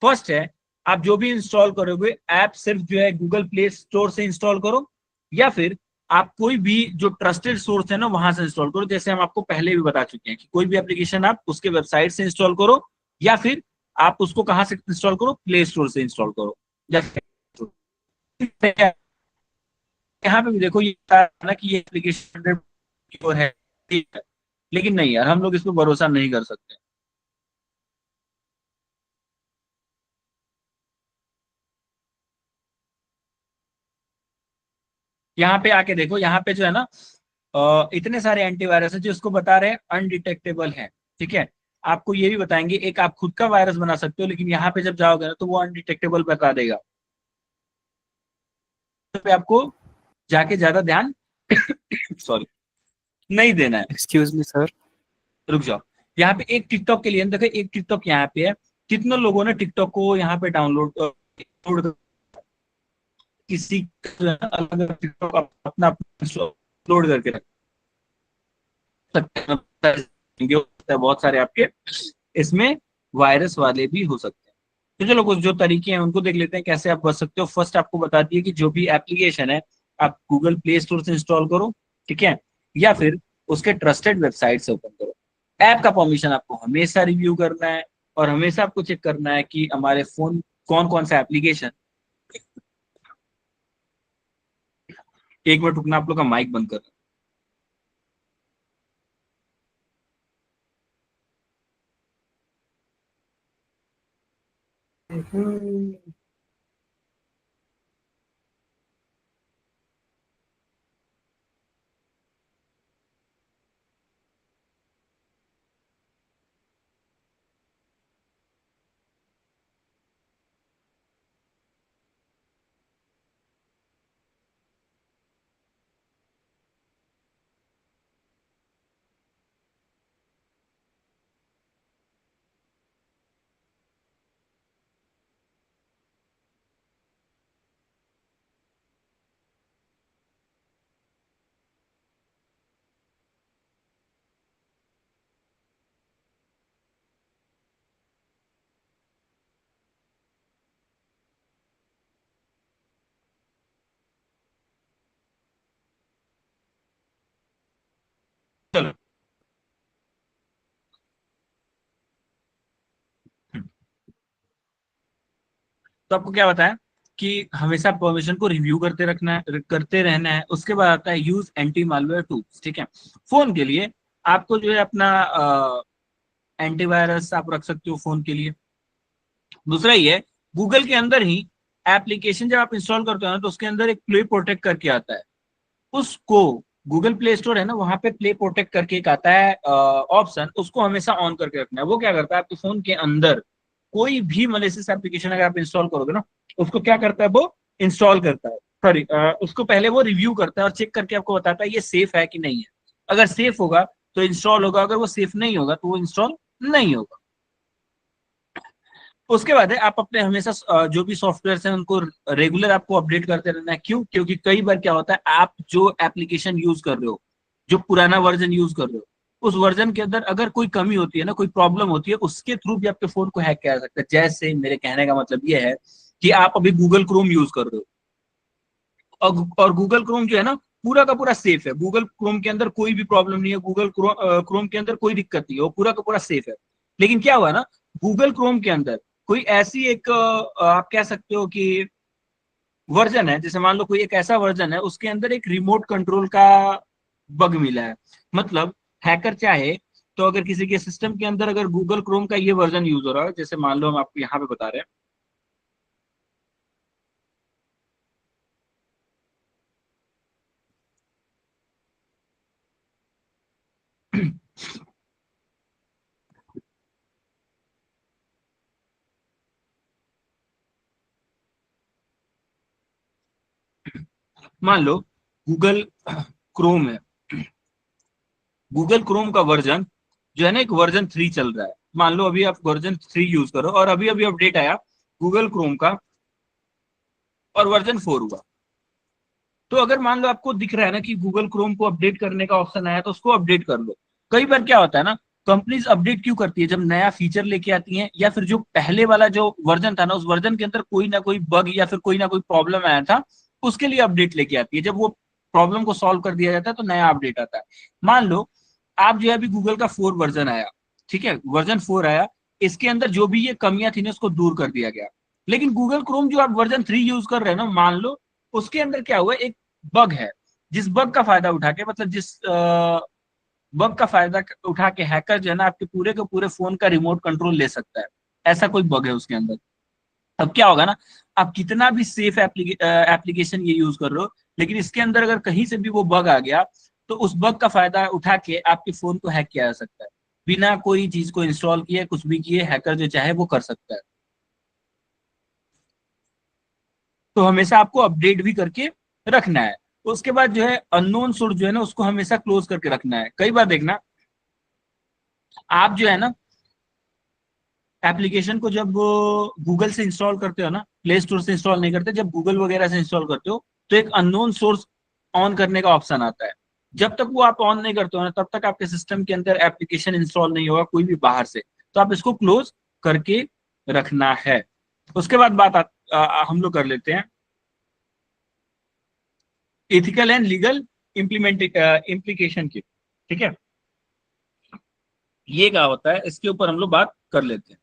फर्स्ट है, आप जो भी इंस्टॉल करोगे ऐप सिर्फ जो है गूगल प्ले स्टोर से इंस्टॉल करो, या फिर आप कोई भी जो ट्रस्टेड सोर्स है ना वहां से इंस्टॉल करो। जैसे हम आपको पहले भी बता चुके हैं कि कोई भी एप्लीकेशन आप उसके वेबसाइट से इंस्टॉल करो, या फिर आप उसको कहां से इंस्टॉल करो, प्ले स्टोर से इंस्टॉल करो। जैसे यहाँ पे भी देखो ये ना कि ये एप्लीकेशन है, ठीक है, लेकिन नहीं यार, हम लोग इस पर भरोसा नहीं कर सकते। यहाँ पे आके देखो, यहाँ पे जो है ना इतने सारे एंटीवायरस है जो इसको बता रहे हैं अनडिटेक्टेबल है। ठीक है, आपको ये भी बताएंगे एक आप खुद का वायरस बना सकते हो, लेकिन यहाँ पे जब जाओगे ना तो वो अनडिटेक्टेबल बता देगा। तो पे आपको जाके ज्यादा ध्यान सॉरी नहीं देना है। Excuse me, sir. रुक जाओ, यहाँ पे एक टिकटॉक के लिए देखो, एक टिकटॉक यहाँ पे है, कितने लोगों ने टिकटॉक को यहाँ पे डाउनलोड, किसी अलग अलग टिकटॉक अपना अपलोड करके रख सकते हैं। बहुत सारे आपके इसमें वायरस वाले भी हो सकते हैं। तो चलो कुछ जो तरीके हैं उनको देख लेते हैं कैसे आप बच सकते हो। फर्स्ट आपको बता दिए कि जो भी एप्लीकेशन है आप गूगल प्ले स्टोर से इंस्टॉल करो, ठीक है, या फिर उसके ट्रस्टेड वेबसाइट से ओपन करो। ऐप का परमिशन आपको हमेशा रिव्यू करना है, और हमेशा आपको चेक करना है कि हमारे फोन कौन कौन सा एप्लीकेशन। एक मिनट रुकना, आप लोग का माइक बंद कर। चलो, तो आपको क्या बताया कि हमेशा परमिशन को रिव्यू करते रखना है, करते रहना है। उसके बाद आता है यूज एंटी मालवेयर टूल्स। ठीक है, फोन के लिए आपको जो है अपना एंटीवायरस आप रख सकते हो फोन के लिए। दूसरा ये है, गूगल के अंदर ही एप्लीकेशन जब आप इंस्टॉल करते हो ना तो उसके अंदर एक प्ले प्रोटेक्ट करके आता है। उसको गूगल प्ले स्टोर है ना, वहां पे प्ले प्रोटेक्ट करके एक आता है ऑप्शन, उसको हमेशा ऑन करके रखना है। वो क्या करता है, आपके फोन के अंदर कोई भी मलेसियस एप्लीकेशन अगर आप इंस्टॉल करोगे ना, उसको क्या करता है, वो इंस्टॉल करता है, सॉरी उसको पहले वो रिव्यू करता है और चेक करके आपको बताता है ये सेफ है कि नहीं है। अगर सेफ होगा तो इंस्टॉल होगा, अगर वो सेफ नहीं होगा तो वो इंस्टॉल नहीं होगा। उसके बाद है आप अपने हमेशा जो भी सॉफ्टवेयर हैं उनको रेगुलर आपको अपडेट करते रहना है। क्यों? क्योंकि कई बार क्या होता है, आप जो एप्लीकेशन यूज कर रहे हो, जो पुराना वर्जन यूज कर रहे हो, उस वर्जन के अंदर अगर कोई कमी होती है ना, कोई प्रॉब्लम होती है, उसके थ्रू भी आपके फोन को हैक किया जा सकता है। जैसे मेरे कहने का मतलब ये है कि आप अभी गूगल क्रोम यूज कर रहे हो, और गूगल क्रोम जो है ना पूरा का पूरा सेफ है। गूगल क्रोम के अंदर कोई भी प्रॉब्लम नहीं है, गूगल क्रोम के अंदर कोई दिक्कत नहीं है, वो पूरा का पूरा सेफ है। लेकिन क्या हुआ ना, गूगल क्रोम के अंदर कोई ऐसी एक आप कह सकते हो कि वर्जन है, जैसे मान लो कोई एक ऐसा वर्जन है उसके अंदर एक रिमोट कंट्रोल का बग मिला है। मतलब हैकर चाहे तो अगर किसी के सिस्टम के अंदर अगर गूगल क्रोम का ये वर्जन यूज हो रहा है, जैसे मान लो हम आपको यहाँ पे बता रहे हैं, मान लो गूगल क्रोम है, गूगल क्रोम का वर्जन जो है ना एक वर्जन 3 चल रहा है। मान लो अभी आप वर्जन 3 यूज करो और अभी अभी अपडेट आया गूगल क्रोम का और वर्जन 4 हुआ। तो अगर मान लो आपको दिख रहा है ना कि गूगल क्रोम को अपडेट करने का ऑप्शन आया, तो उसको अपडेट कर लो। कई बार क्या होता है ना, कंपनीज अपडेट क्यों करती है? जब नया फीचर लेके आती हैं या फिर जो पहले वाला जो वर्जन था ना, उस वर्जन के अंदर कोई ना कोई बग या फिर कोई ना कोई प्रॉब्लम आया था, उसके लिए अपडेट लेके आती है। जब वो प्रॉब्लम को सॉल्व कर दिया जाता है तो नया अपडेट आता है। मान लो आप जो है अभी गूगल का 4 वर्जन आया, ठीक है, वर्जन 4 आया, इसके अंदर जो भी ये कमियां थी ना उसको दूर कर दिया गया। लेकिन गूगल क्रोम जो आप वर्जन 3 यूज कर रहे हैं ना, मान लो उसके अंदर क्या हुआ, एक बग है। जिस बग का फायदा उठा के, मतलब जिस बग का फायदा उठा के हैकर जो है ना आपके पूरे के पूरे फोन का रिमोट कंट्रोल ले सकता है, ऐसा कोई बग है उसके अंदर। अब क्या होगा ना, आप कितना भी सेफ एप्लीकेशन ये यूज कर रहे हो, लेकिन इसके अंदर अगर कहीं से भी वो बग आ गया, तो उस बग का फायदा उठा के आपके फोन को हैक किया जा सकता है। बिना कोई चीज को इंस्टॉल किए, कुछ भी किए, हैकर जो चाहे वो कर सकता है। तो हमेशा आपको अपडेट भी करके रखना है। उसके बाद जो है अननोन सोर्स जो है ना उसको हमेशा क्लोज करके रखना है। कई बार देखना, आप जो है ना एप्लीकेशन को जब गूगल से इंस्टॉल करते हो ना, प्ले स्टोर से इंस्टॉल नहीं करते, जब गूगल वगैरह से इंस्टॉल करते हो तो एक अननोन सोर्स ऑन करने का ऑप्शन आता है। जब तक वो आप ऑन नहीं करते हो ना, तब तक आपके सिस्टम के अंदर एप्लीकेशन इंस्टॉल नहीं होगा कोई भी बाहर से। तो आप इसको क्लोज करके रखना है। उसके बाद बात हम लोग कर लेते हैं एथिकल एंड लीगल इम्प्लीकेशन की। ठीक है, ये क्या होता है इसके ऊपर हम लोग बात कर लेते हैं।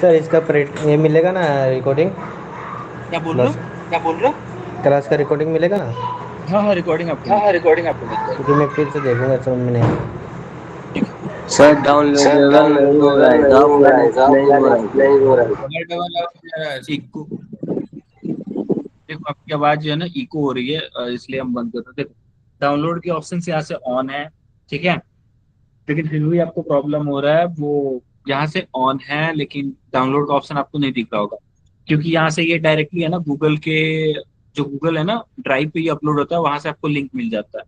सर इसका ये मिलेगा ना रिकॉर्डिंग? क्या बोल रहे बस हो? क्या बोल रहे हो? क्लास का रिकॉर्डिंग मिलेगा ना? हाँ हाँ, रिकॉर्डिंग आपको हाँ मिल हाँ, जाएगी। रिकॉर्डिंग आपको मिल जाएगी। क्योंकि मैं फिर से देखूंगा, समझ में नहीं आया। ठीक है, सर डाउनलोडेबल नहीं हो रहा है, ऑफलाइन एक्सप्लेन हो रहा है सर। इको, देखो आपकी आवाज जो है ना इको हो रही है, इसलिए हम बंद कर रहे हैं। देखो डाउनलोड के ऑप्शन से यहाँ से ऑन है, ठीक है, लेकिन फिर भी आपको प्रॉब्लम हो रहा है। वो यहाँ से ऑन है लेकिन डाउनलोड का ऑप्शन आपको नहीं दिख रहा होगा, क्योंकि यहाँ से ये डायरेक्टली है ना गूगल के, जो गूगल है ना ड्राइव पे ये अपलोड होता है, वहां से आपको लिंक मिल जाता है।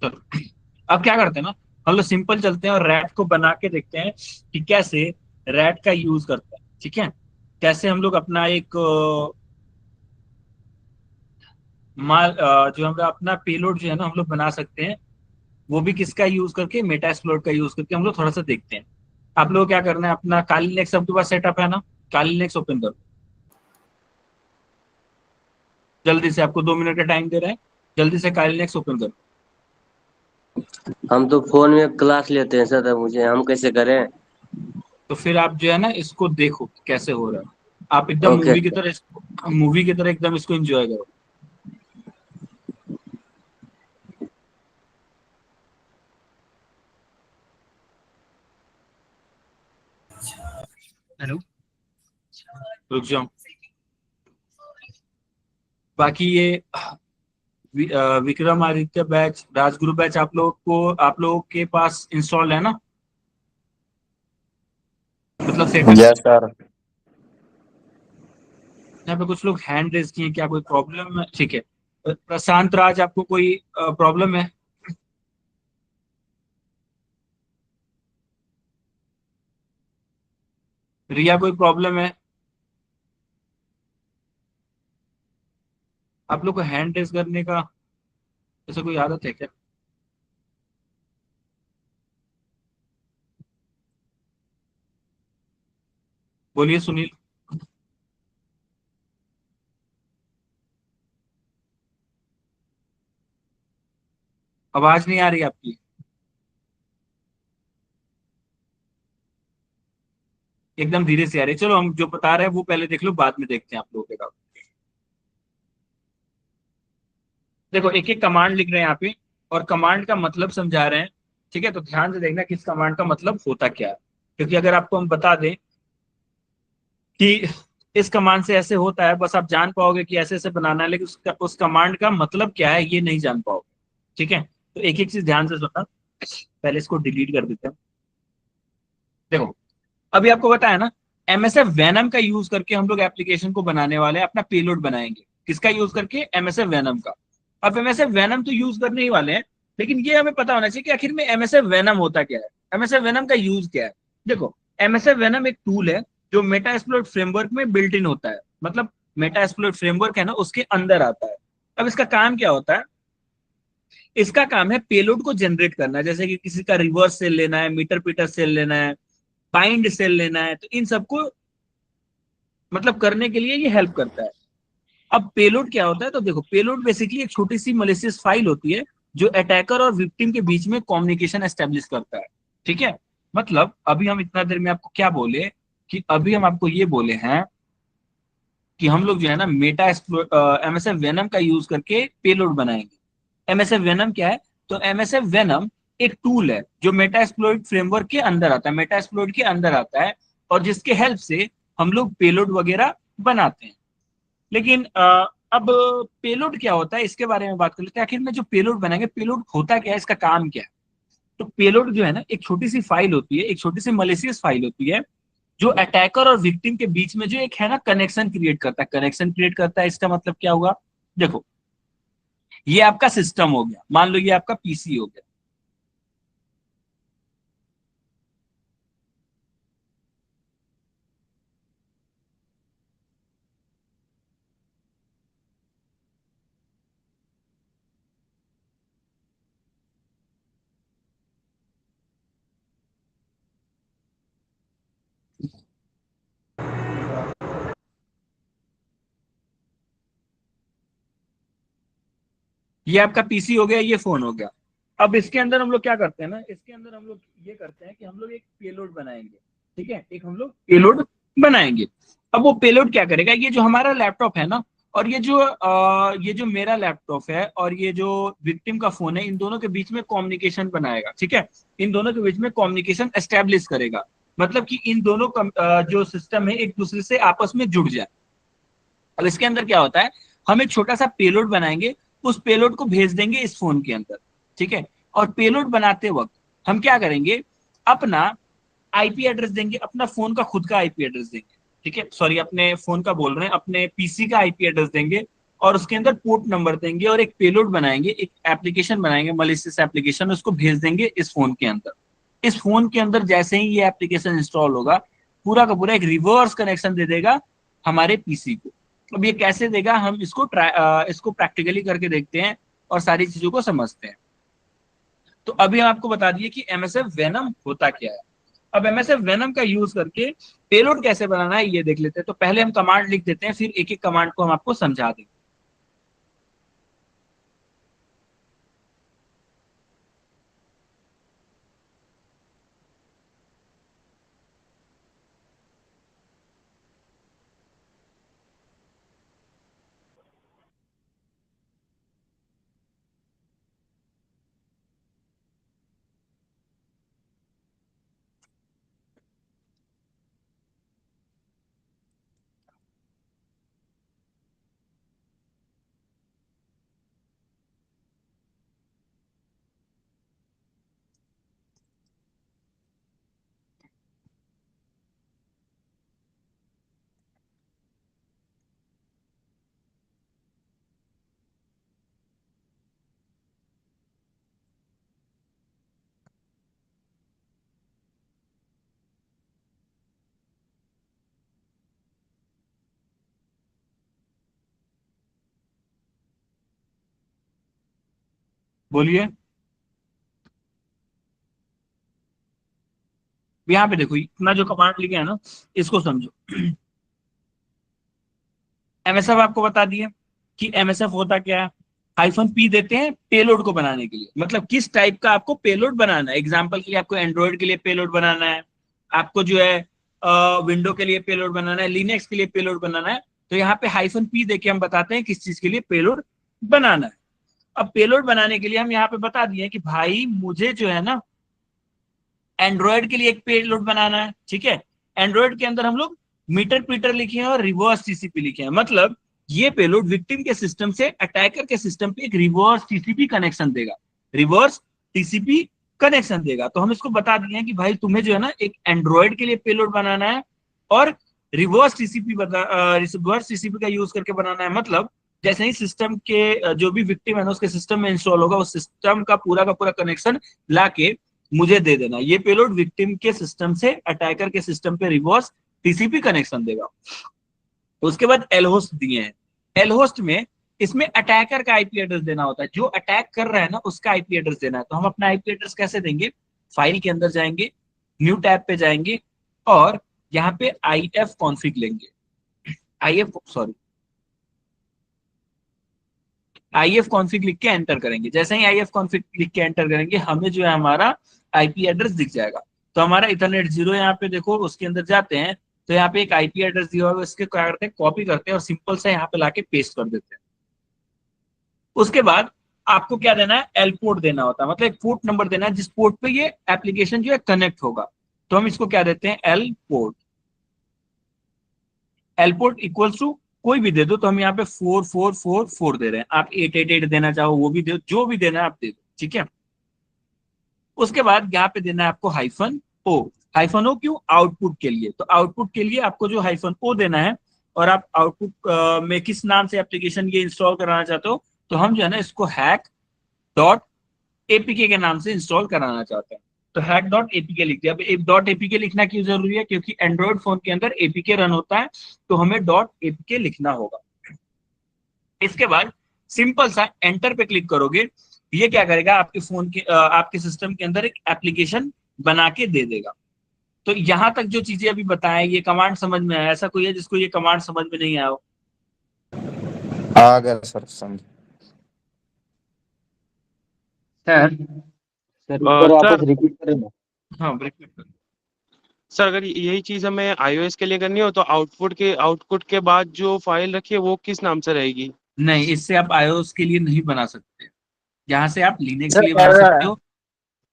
चलो, अब क्या करते हैं ना, हम लोग सिंपल चलते हैं और रैट को बना के देखते हैं कि कैसे रैट का यूज करते हैं। ठीक है, कैसे हम लोग अपना एक जो हम लोग अपना पेलोड जो है ना हम लोग बना सकते हैं, वो भी किसका यूज करके, मेटा एक्सप्लोर का यूज करके हम लोग थोड़ा सा देखते हैं। आप लोग क्या करना है, अपना काली लिनक्स आपके पास सेटअप है ना, काली लिनक्स ओपन करो जल्दी से, आपको 2 मिनट का टाइम दे रहे हैं, जल्दी से काली लिनक्स ओपन करो। हम तो फोन में क्लास लेते हैं सर, तो मुझे हम कैसे करें? तो फिर आप जो है ना इसको देखो कि कैसे हो रहा है। आप एकदम ओके मूवी की तरह एकदम इसको एंजॉय करो। हेलो। रुक जाओ। बाकी ये विक्रम आदित्य बैच, राजगुरु बैच आप लोगों के पास इंस्टॉल है ना, मतलब सेटअप है। Yes sir. यहाँ पे कुछ लोग हैंड रेज किए, क्या कोई प्रॉब्लम है? ठीक है, प्रशांत राज, आपको कोई प्रॉब्लम है? रिया, कोई प्रॉब्लम है? आप लोग को हैंड रेस करने का ऐसा कोई आदत है क्या? बोलिए सुनील। आवाज नहीं आ रही आपकी। एकदम धीरे से आ रही है। चलो, हम जो बता रहे हैं वो पहले देख लो, बाद में देखते हैं आप लोगों के काम। देखो, एक एक कमांड लिख रहे हैं यहाँ पे, और कमांड का मतलब समझा रहे हैं। ठीक है, तो ध्यान से देखना किस कमांड का मतलब होता क्या है। क्योंकि अगर आपको हम बता दें कि इस कमांड से ऐसे होता है, बस आप जान पाओगे कि ऐसे ऐसे बनाना है, लेकिन उस कमांड का मतलब क्या है ये नहीं जान पाओगे। ठीक है, तो एक एक चीज ध्यान से सुनना। पहले इसको डिलीट कर देते हैं। देखो, अभी आपको बताया ना, एमएसएफ वेनम का यूज करके हम लोग एप्लीकेशन को बनाने वाले हैं, अपना पेलोड बनाएंगे। किसका यूज करके? एमएसएफ वेनम का। अब एमएसएफ वेनम तो यूज करने ही वाले हैं, लेकिन ये हमें पता होना चाहिए कि आखिर में एमएसएफ वेनम होता क्या है, एमएसएफ वेनम का यूज क्या है। देखो, एमएसएफ वेनम एक टूल है जो मेटा एक्सप्लोit फ्रेमवर्क में बिल्ट इन होता है। मतलब मेटा एक्सप्लोit फ्रेमवर्क है ना, उसके अंदर आता है। अब इसका काम क्या होता है? इसका काम है पेलोड को जनरेट करना, जैसे कि किसी का रिवर्स सेल लेना है, मीटर पीटर सेल लेना है, बाइंड सेल लेना है, तो इन सबको मतलब करने के लिए ये हेल्प करता है। अब पेलोड क्या होता है? तो देखो, पेलोड बेसिकली एक छोटी सी मलिशियस फाइल होती है जो अटैकर और विक्टिम के बीच में कम्युनिकेशन एस्टेब्लिश करता है। ठीक है, मतलब अभी हम इतना देर में आपको क्या बोले, कि अभी हम आपको ये बोले हैं कि हम लोग जो है ना मेटा एमएसएफ वेनम का यूज करके पेलोड बनाएंगे। एमएसएफ वेनम क्या है? तो एमएसएफ वेनम एक टूल है जो मेटा एक्सप्लोइट फ्रेमवर्क के अंदर आता है, मेटा एक्सप्लोइट के अंदर आता है, और जिसके हेल्प से हम लोग पेलोड वगैरह बनाते हैं। लेकिन अब पेलोड क्या होता है इसके बारे में बात कर लेते हैं। आखिर में जो पेलोड बनाएंगे, पेलोड होता क्या है, इसका काम क्या है? तो पेलोड जो है ना, एक छोटी सी फाइल होती है, एक छोटी सी मलेशियस फाइल होती है, जो अटैकर और विक्टिम के बीच में जो एक है ना कनेक्शन क्रिएट करता है। कनेक्शन क्रिएट करता है, इसका मतलब क्या हुआ? देखो, ये आपका सिस्टम हो गया, मान लो ये आपका पीसी हो गया। ये आपका पीसी हो गया, ये फोन हो गया। अब इसके अंदर हम लोग क्या करते हैं ना, इसके अंदर हम लोग ये करते हैं कि हम लोग एक पेलोड बनाएंगे। ठीक है, एक हम लोग पेलोड बनाएंगे। अब वो पेलोड क्या करेगा? ये जो हमारा लैपटॉप है ना, और ये जो मेरा लैपटॉप है, और ये जो विक्टिम का फोन है, इन दोनों के बीच में कम्युनिकेशन बनाएगा। ठीक है, इन दोनों के बीच में कम्युनिकेशन एस्टेब्लिश करेगा। मतलब कि इन दोनों जो सिस्टम है एक दूसरे से आपस में जुड़ जाए। अब इसके अंदर क्या होता है? हम एक छोटा सा पेलोड बनाएंगे, उस पेलोड को भेज देंगे इस फोन के अंदर। ठीक है, और पेलोड बनाते वक्त हम क्या करेंगे? अपना आईपी एड्रेस देंगे, अपना फोन का खुद का आईपी एड्रेस देंगे। ठीक है, सॉरी, अपने फोन का बोल रहे हैं, अपने पीसी का आईपी एड्रेस देंगे, और उसके अंदर पोर्ट नंबर देंगे, और एक पेलोड बनाएंगे, एक एप्लीकेशन बनाएंगे, मलिशियस एप्लीकेशन, उसको भेज देंगे इस फोन के अंदर। इस फोन के अंदर जैसे ही ये एप्लीकेशन इंस्टॉल होगा, पूरा का पूरा एक रिवर्स कनेक्शन दे देगा हमारे पीसी को। अब ये कैसे देगा, हम इसको प्रैक्टिकली करके देखते हैं और सारी चीजों को समझते हैं। तो अभी हम आपको बता दिए कि एमएसएफ वेनम होता क्या है। अब एमएसएफ वेनम का यूज करके पेलोड कैसे बनाना है ये देख लेते हैं। तो पहले हम कमांड लिख देते हैं, फिर एक एक कमांड को हम आपको समझा देंगे। बोलिए। यहाँ पे देखो इतना जो कमांड लिखे है ना, इसको समझो। एमएसएफ आपको बता दिया कि एमएसएफ होता क्या है। हाइफन पी देते हैं पेलोड को बनाने के लिए, मतलब किस टाइप का आपको पेलोड बनाना है। एग्जांपल के लिए आपको एंड्रॉइड के लिए पेलोड बनाना है, आपको जो है विंडो के लिए पेलोड बनाना है, लिनक्स के लिए पेलोड बनाना है। तो यहाँ पे हाइफन पी देके हम बताते हैं किस चीज के लिए पेलोड बनाना है। अब पेलोड बनाने के लिए हम यहाँ पे बता दिए कि भाई मुझे जो है ना एंड्रॉयड के लिए एक पेलोड बनाना है, ठीक है। एंड्रॉयड के अंदर हम लोग मीटर पीटर लिखे हैं और रिवर्स टीसीपी लिखे हैं, मतलब ये पेलोड विक्टिम के सिस्टम से अटैकर के सिस्टम पे एक रिवर्स टीसीपी कनेक्शन देगा, रिवर्स टीसीपी कनेक्शन देगा। तो हम इसको बता दिए हैं कि भाई तुम्हें जो है ना एक एंड्रॉयड के लिए पेलोड बनाना है और रिवर्स टीसीपी रिवर्स टीसीपी का यूज करके बनाना है। मतलब जैसे ही सिस्टम के जो भी विक्टिम है ना उसके सिस्टम में इंस्टॉल होगा, उस सिस्टम का पूरा कनेक्शन लाके मुझे दे देना। ये पेलोड विक्टिम के सिस्टम से अटैकर के सिस्टम पे रिवर्स टीसीपी कनेक्शन देगा। उसके बाद एल होस्ट दिए हैं। एल होस्ट में इसमें अटैकर का आईपी एड्रेस देना होता है, जो अटैक कर रहा है ना उसका आईपी एड्रेस देना है। तो हम अपना आईपी एड्रेस कैसे देंगे, फाइल के अंदर जाएंगे, न्यू टैब पे जाएंगे और यहाँ पे IF कॉन्फिग लेंगे, IF कॉन्फिग लिख के एंटर करेंगे। जैसे ही IF कॉन्फिग लिख के एंटर करेंगे हमें जो है हमारा आईपी एड्रेस दिख जाएगा। तो हमारा इथरनेट 0 यहाँ पे देखो, उसके अंदर जाते हैं तो यहाँ पे एक आईपी एड्रेस दिया होगा, इसके क्या करते हैं कॉपी करते हैं और सिंपल से यहाँ पे लाके पेस्ट कर देते हैं। उसके बाद आपको क्या देना है, एल पोर्ट देना होता है, मतलब एक पोर्ट नंबर देना है जिस पोर्ट पे ये एप्लीकेशन जो है कनेक्ट होगा। तो हम इसको क्या देते हैं, L port. L port equals to कोई भी दे दो, तो हम यहाँ पे 4444 दे रहे हैं। आप 888 देना चाहो वो भी दो, जो भी देना है आप दे दो, ठीक है। उसके बाद यहाँ पे देना है आपको हाइफन ओ। हाइफन ओ क्यों, आउटपुट के लिए। तो आउटपुट के लिए आपको जो हाइफन ओ देना है, और आप आउटपुट में किस नाम से एप्लीकेशन ये इंस्टॉल कराना चाहते हो, तो हम जो है ना इसको हैक डॉट एपीके के नाम से इंस्टॉल कराना चाहते हैं। तो हैक डॉट एपीके लिख दिया। अब एक डॉट एपीके लिखना क्यों जरूरी है, क्योंकि एंड्रॉइड फोन के अंदर एपीके रन होता है, तो हमें डॉट एपीके लिखना होगा। इसके बाद सिंपल सा एंटर पे क्लिक करोगे, ये क्या करेगा, आपके फोन के आपके सिस्टम के अंदर एक एप्लीकेशन बना के दे देगा। तो यहां तक जो चीजें अभी बताएं, ये कमांड समझ में आया? ऐसा कोई है जिसको ये कमांड समझ में नहीं आया हो? आ गया सर समझ। सर सर वापस रिपीट करें ना। हाँ रिपीट कर। सर अगर यही चीज हमें iOS के लिए करनी हो तो आउटपुट के बाद जो फाइल रखी है वो किस नाम से रहेगी? नहीं, इससे आप iOS के लिए नहीं बना सकते। यहाँ से आप लिनक्स के सर लिए बना सकते हो,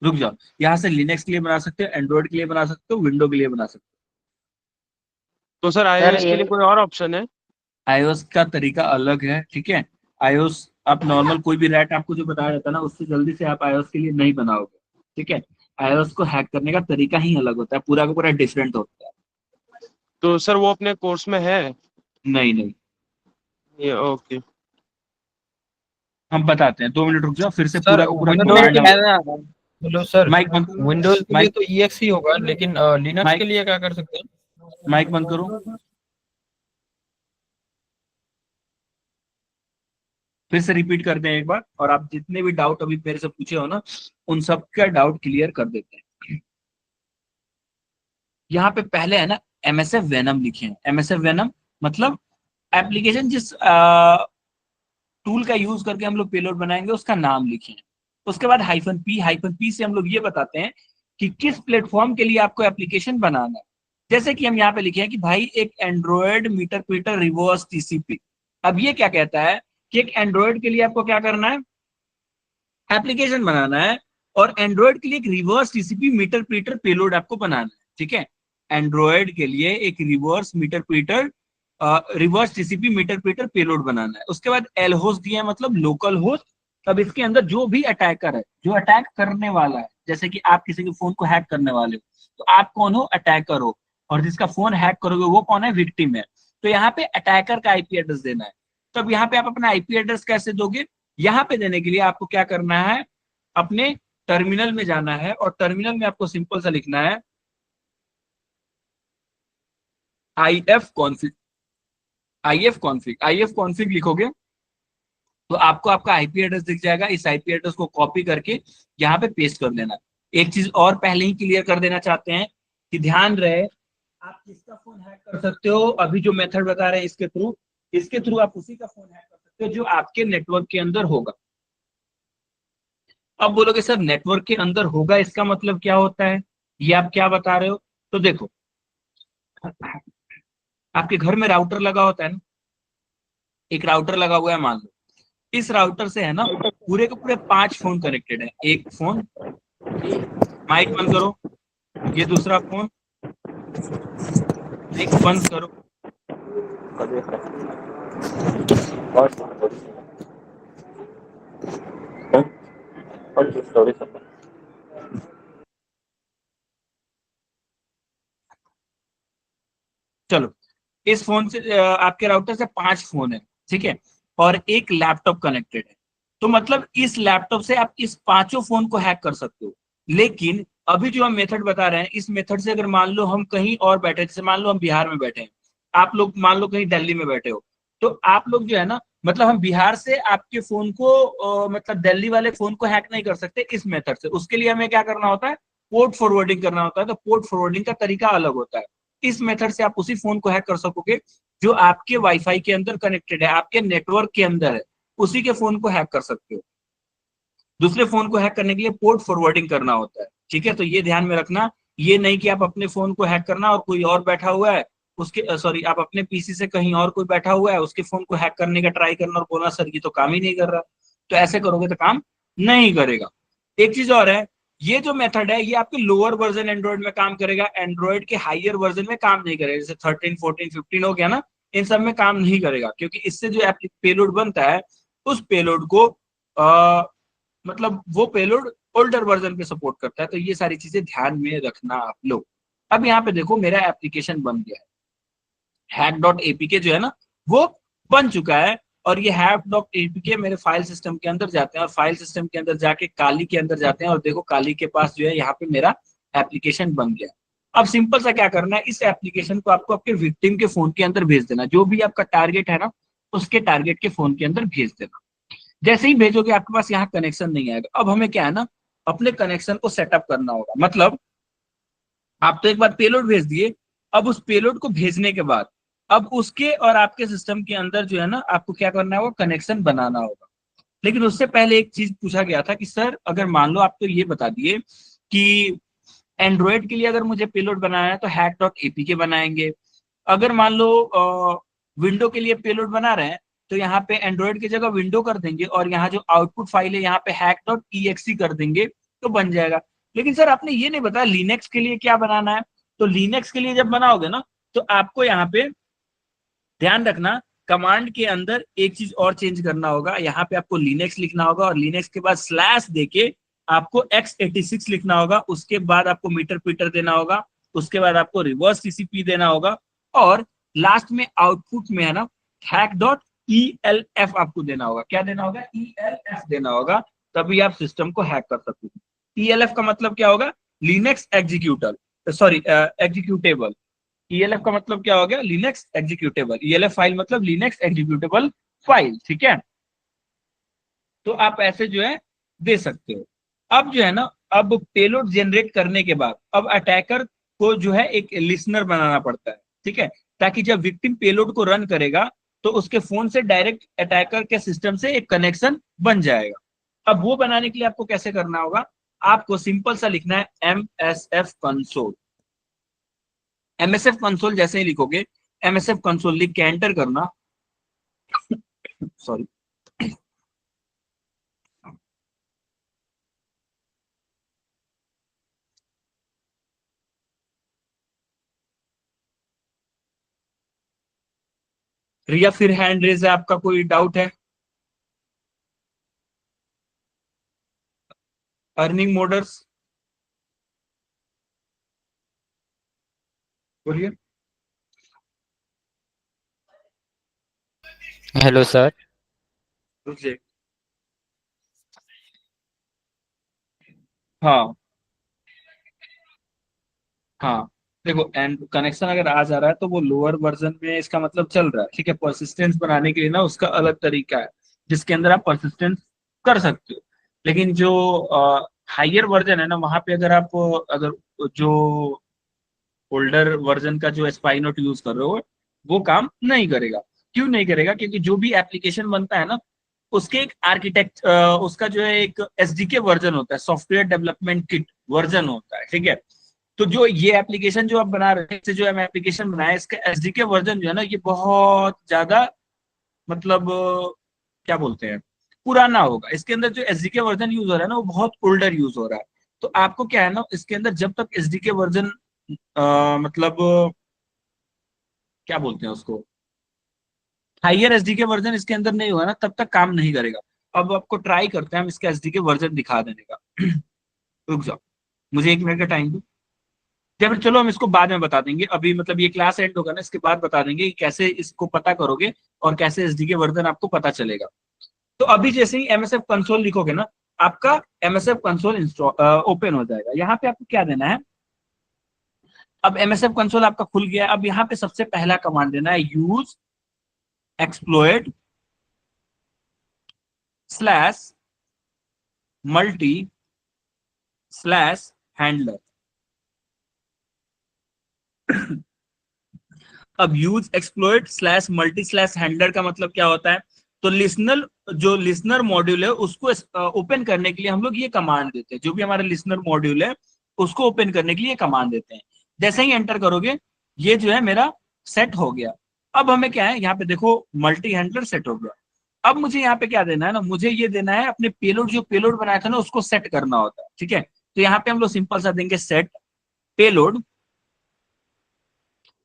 रुक जाओ, यहाँ से लिनक्स के लिए बना सकते हो, एंड्रॉइड के लिए बना सकते हो, विंडो के लिए बना सकते तो सर iOS के लिए कोई और ऑप्शन है? हो। iOS का तरीका अलग है, ठीक है। iOS आप नॉर्मल कोई भी रैट आपको जो बताया जाता है ना, उससे जल्दी से आप iOS के लिए नहीं बनाओगे, ठीक है। iOS को हैक करने का तरीका ही अलग होता है, पूरा का पूरा डिफरेंट होता है। तो सर वो अपने कोर्स में है? नहीं नहीं, ये ओके। हम बताते हैं, 2 मिनट रुक जाओ, फिर से सर पूरा का पूरा विंडोज command के हम- लिए हेलो सर, माइक बंद करो, विंडोज के लिए माइक तो EXE होगा, लेकिन लिनक्स माइक के लिए क्या कर सकते हैं? माइक बंद करो, फिर से रिपीट करते हैं एक बार, और आप जितने भी डाउट अभी मेरे से पूछे हो ना, उन सब का डाउट क्लियर कर देते हैं। यहाँ पे पहले है ना MSF वेनम लिखे हैं। MSF वेनम मतलब एप्लीकेशन जिस टूल का यूज करके हम लोग पेलोड बनाएंगे उसका नाम लिखे हैं। उसके बाद हाइफन पी से हम लोग ये बताते हैं कि किस प्लेटफॉर्म के लिए आपको एप्लीकेशन बनाना है। जैसे कि हम यहाँ पे लिखे हैं कि भाई एक Android meterpreter reverse TCP. अब ये क्या कहता है कि एक एंड्रॉयड के लिए आपको क्या करना है, एप्लीकेशन बनाना है, और एंड्रॉयड के लिए एक reverse TCP meterpreter payload आपको बनाना है, ठीक है। एंड्रॉयड के लिए एक reverse TCP meterpreter payload बनाना है। उसके बाद एल होस्ट दिया है, मतलब लोकल होस्ट। अब इसके अंदर जो भी अटैकर है, जो अटैक करने वाला है, जैसे कि आप किसी के फोन को हैक करने वाले हो, तो आप कौन हो, अटैकर हो, और जिसका फोन हैक करोगे वो कौन है, विक्टिम है। तो यहाँ पे अटैकर का आईपी एड्रेस देना है। तो अब यहाँ पे आप अपना आईपी एड्रेस कैसे दोगे, यहाँ पे देने के लिए आपको क्या करना है, अपने टर्मिनल में जाना है, और टर्मिनल में आपको सिंपल सा लिखना है IF कॉन्फिग। IF कॉन्फिग लिखोगे तो आपको आपका आईपी एड्रेस दिख जाएगा, इस आईपी एड्रेस को कॉपी करके यहाँ पे पेस्ट कर देना। एक चीज और पहले ही क्लियर कर देना चाहते हैं कि ध्यान रहे, आप किसका फोन हैक कर सकते हो, अभी जो मेथड बता रहे हैं इसके थ्रू आप उसी का फोन हैक कर सकते हो जो आपके नेटवर्क के अंदर होगा। अब बोलोगे सर नेटवर्क के अंदर होगा इसका मतलब क्या होता है, ये आप क्या बता रहे हो? तो देखो, आपके घर में राउटर लगा होता है ना, एक राउटर लगा हुआ है मान लो, इस राउटर से है ना पूरे के पूरे 5 फोन कनेक्टेड है। एक फोन, माइक बंद करो, ये दूसरा फोन, माइक बंद करो, चलो इस फोन से आपके राउटर से 5 फोन है, ठीक है, और एक लैपटॉप कनेक्टेड है। तो मतलब इस लैपटॉप से आप इस 5 फोन को हैक कर सकते हो। लेकिन अभी जो हम मेथड बता रहे हैं, इस मेथड से अगर मान लो हम कहीं और बैठे, जैसे मान लो हम बिहार में बैठे हैं, आप लोग मान लो कहीं दिल्ली में बैठे हो, तो आप लोग जो है ना, मतलब हम बिहार से आपके फोन को मतलब दिल्ली वाले फोन को हैक नहीं कर सकते इस मेथड से। उसके लिए हमें क्या करना होता है, पोर्ट फॉरवर्डिंग करना होता है। तो पोर्ट फॉरवर्डिंग का तरीका अलग होता है। इस मेथड से आप उसी फोन को हैक कर सकोगे जो आपके वाईफाई के अंदर कनेक्टेड है, आपके नेटवर्क के अंदर है, उसी के फोन को हैक कर सकते हो। दूसरे फोन को हैक करने के लिए पोर्ट फॉरवर्डिंग करना होता है, ठीक है। तो ये ध्यान में रखना, ये नहीं कि आप अपने फोन को हैक करना और कोई और बैठा हुआ है उसके, सॉरी, आप अपने पीसी से कहीं और कोई बैठा हुआ है उसके फोन को हैक करने का ट्राई करना और बोलना सर ये तो काम ही नहीं कर रहा। तो ऐसे करोगे तो काम नहीं करेगा। एक चीज और है, ये जो मेथड है ये आपके लोअर वर्जन एंड्रॉइड में काम करेगा, एंड्रॉइड के हायर वर्जन में काम नहीं करेगा। जैसे 13, 14, 15 हो गया ना, इन सब में काम नहीं करेगा, क्योंकि इससे जो पेलोड बनता है उस पेलोड को मतलब वो पेलोड ओल्डर वर्जन पे सपोर्ट करता है। तो ये सारी चीजें ध्यान में रखना आप लोग। अब यहाँ पे देखो मेरा एप्लीकेशन बन गया है, hack.apk जो है ना वो बन चुका है, और ये hack.apk मेरे फाइल सिस्टम के अंदर जाते हैं, और फाइल सिस्टम के अंदर जाके काली के अंदर जाते हैं, और देखो काली के पास जो है यहाँ पे मेरा एप्लीकेशन बन गया। अब सिंपल सा क्या करना है, इस एप्लीकेशन को आपको आपके विक्टिम के फोन के अंदर भेज देना, जो भी आपका टारगेट है ना उसके टारगेट के फोन के अंदर भेज देना। जैसे ही भेजोगे आपके पास यहाँ कनेक्शन नहीं आएगा। अब हमें क्या है ना, अपने कनेक्शन को सेटअप करना होगा। मतलब आप तो एक बार पेलोड भेज दिए, अब उस पेलोड को भेजने के बाद अब उसके और आपके सिस्टम के अंदर जो है ना आपको क्या करना होगा, कनेक्शन बनाना होगा। लेकिन उससे पहले एक चीज पूछा गया था कि सर अगर मान लो आप तो ये बता दिए कि एंड्रॉयड के लिए अगर मुझे पेलोड बनाना है तो hack.apk बनाएंगे, अगर मान लो विंडो के लिए पेलोड बना रहे हैं तो यहाँ पे एंड्रॉयड की जगह विंडो कर देंगे, और यहाँ जो आउटपुट फाइल है यहाँ पे hack.exe कर देंगे तो बन जाएगा। लेकिन सर आपने ये नहीं बताया लिनक्स के लिए क्या बनाना है। तो लिनक्स के लिए जब बनाओगे ना तो आपको यहाँ पे ध्यान रखना, कमांड के अंदर एक चीज और चेंज करना होगा। यहाँ पे आपको लिनक्स लिखना होगा, और लिनक्स के बाद स्लैश देके आपको x86 लिखना होगा। उसके बाद आपको मीटर पीटर देना होगा, उसके बाद आपको रिवर्स टीसीपी देना होगा, और लास्ट में आउटपुट में है ना hack.elf आपको देना होगा। क्या देना होगा, elf देना होगा, तभी आप सिस्टम को हैक कर सकते हो। elf का मतलब क्या होगा, Linux executor, sorry executable. ELF का मतलब क्या हो गया, लिनक्स एग्जीक्यूटेबल। ELF फाइल मतलब लिनक्स एग्जीक्यूटेबल फाइल, ठीक है। तो आप ऐसे जो है दे सकते हो। अब जो है ना, अब पेलोड जनरेट करने के बाद अब अटैकर को जो है एक लिसनर बनाना पड़ता है, ठीक है, ताकि जब विक्टिम पेलोड को रन करेगा तो उसके फोन से डायरेक्ट अटैकर के सिस्टम से एक कनेक्शन बन जाएगा। अब वो बनाने के लिए आपको कैसे करना होगा, आपको सिंपल सा लिखना है MSF कंसोल। MSF कंसोल जैसे ही लिखोगे, MSF कंसोल लिख के एंटर करना, सॉरी, या फिर हैंड रेज है, आपका कोई डाउट है? अर्निंग मोडर्स बोलिए। Hello sir. रुकिए, हाँ हाँ, देखो एंड कनेक्शन अगर आ जा रहा है तो वो लोअर वर्जन में इसका मतलब चल रहा है, ठीक है। परसिस्टेंस बनाने के लिए ना उसका अलग तरीका है। जिसके अंदर आप परसिस्टेंस कर सकते हो। लेकिन जो हायर वर्जन है ना, वहां पे अगर आप अगर जो ओल्डर वर्जन का जो एस्पाई नोट यूज कर रहे हो वो काम नहीं करेगा। क्यों नहीं करेगा? क्योंकि जो भी एप्लीकेशन बनता है ना, उसके एक आर्किटेक्ट उसका जो है एक एसडीके वर्जन होता है, सॉफ्टवेयर डेवलपमेंट किट वर्जन होता है, ठीक है। तो जो ये एप्लीकेशन जो आप बना रहे हैं, इससे जो हम एप्लीकेशन बनाए, इसका एसडीके वर्जन जो है ना, ये बहुत ज्यादा मतलब क्या बोलते हैं, पुराना होगा। इसके अंदर जो एसडीके वर्जन यूज हो रहा है ना, वो बहुत ओल्डर यूज हो रहा है। तो आपको क्या है ना, इसके अंदर जब तक एसडीके वर्जन मतलब क्या बोलते हैं उसको, हाइयर एसडीके वर्जन इसके अंदर नहीं होगा ना, तब तक काम नहीं करेगा। अब आपको ट्राई करते हैं हम इसका एसडीके वर्जन दिखा देने का। रुक जाओ, मुझे 1 मिनट का टाइम दो, या फिर चलो हम इसको बाद में बता देंगे। अभी मतलब ये क्लास एंड होगा ना, इसके बाद बता देंगे कि कैसे इसको पता करोगे और कैसे एसडीके वर्जन आपको पता चलेगा। तो अभी जैसे ही एमएसएफ कंसोल लिखोगे ना, आपका एमएसएफ कंसोल इंस्टॉल ओपन हो जाएगा। यहाँ पे आपको क्या देना है, अब एमएसएफ कंसोल आपका खुल गया। अब यहाँ पे सबसे पहला कमांड देना है, use exploit slash multi slash handler. अब use exploit slash multi slash handler का मतलब क्या होता है? तो लिसनर, जो लिसनर मॉड्यूल है उसको ओपन करने के लिए हम लोग ये कमांड देते हैं। जो भी हमारा लिसनर मॉड्यूल है उसको ओपन करने के लिए कमांड देते हैं। जैसे ही एंटर करोगे, ये जो है मेरा सेट हो गया। अब हमें क्या है, यहाँ पे देखो मल्टी हैंडलर सेट हो गया। अब मुझे यहाँ पे क्या देना है ना, मुझे ये देना है अपने पेलोड, जो पेलोड बनाया था ना उसको सेट करना होता है, ठीक है। तो यहाँ पे हम लोग सिंपल सा देंगे सेट पेलोड।